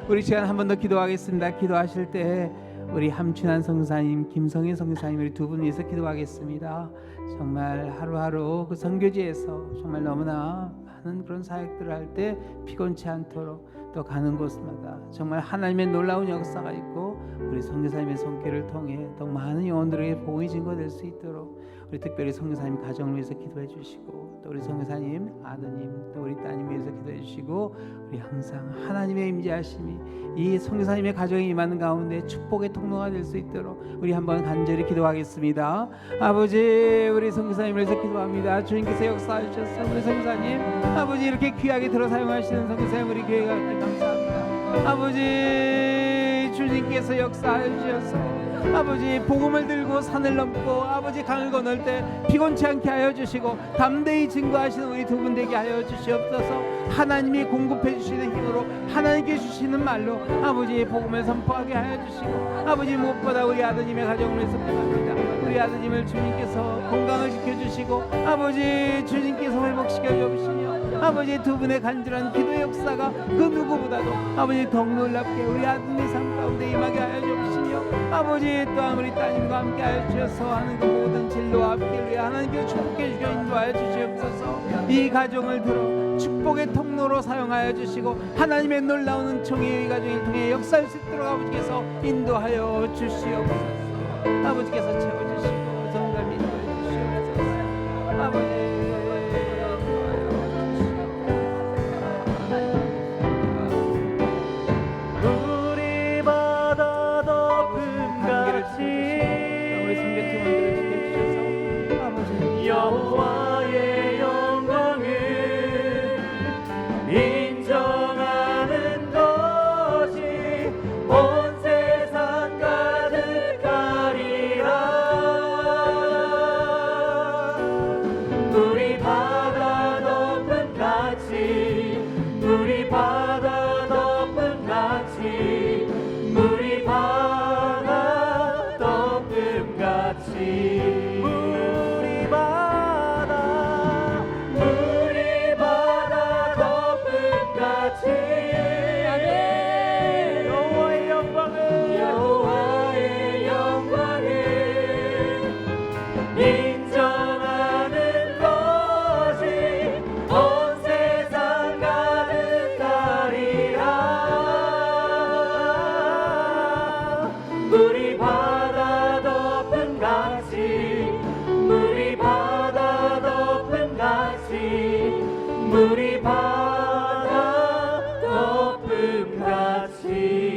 우리 시간 한 번 더 기도하겠습니다. 기도하실 때 우리 함춘환 성사님, 김성희 성사님 우리 두 분 위해서 기도하겠습니다. 정말 하루하루 그 선교지에서 정말 너무나 많은 그런 사역들을 할 때 피곤치 않도록 또 가는 곳마다 정말 하나님의 놀라운 역사가 있고 우리 선교사님의 손길을 통해 더 많은 영혼들에게 복음이 증거될 수 있도록 우리 특별히 선교사님 가정을 위해서 기도해 주시고 또 우리 선교사님 아드님 또 우리 따님 위해서 기도해 주시고 우리 항상 하나님의 임재하심이 이 선교사님의 가정에 임하는 가운데 축복의 통로가 될 수 있도록 우리 한번 간절히 기도하겠습니다. 아버지 우리 선교사님을 위해서 기도합니다. 주님께서 역사해 주셔서 우리 선교사님 아버지 이렇게 귀하게 들어 사용하시는 선교사님 우리 교회가 감사합니다. 아버지 주님께서 역사해 주셔서 아버지 복음을 들고 산을 넘고 아버지 강을 건널 때 피곤치 않게 하여 주시고 담대히 증거하시는 우리 두 분 되게 하여 주시옵소서. 하나님이 공급해 주시는 힘으로 하나님께 주시는 말로 아버지의 복음을 선포하게 하여 주시고 아버지 무엇보다 우리 아드님의 가정을 위해서 기도합니다. 우리 아드님을 주님께서 건강을 지켜주시고 아버지 주님께서 회복시켜 주시며 아버지 두 분의 간절한 기도의 역사가 그 누구보다도 아버지 더욱 놀랍게 우리 아드님의 삶 가운데 임하게 하여 주시며 아버지 또한 우리 따님과 함께 하여 주셔서 하는 그 모든 진로와 앞길을 위해 하나님께서 축복해 주시고 인도하여 주시옵소서. 이 가정을 들어 축복의 통로로 사용하여 주시고 하나님의 놀라운 은총이 이 가정을 통해 역사할 수 있도록 아버지께서 인도하여 주시옵소서. 아버지께서 채워주시고 정답 인도해 주시옵소서. 아버지 같이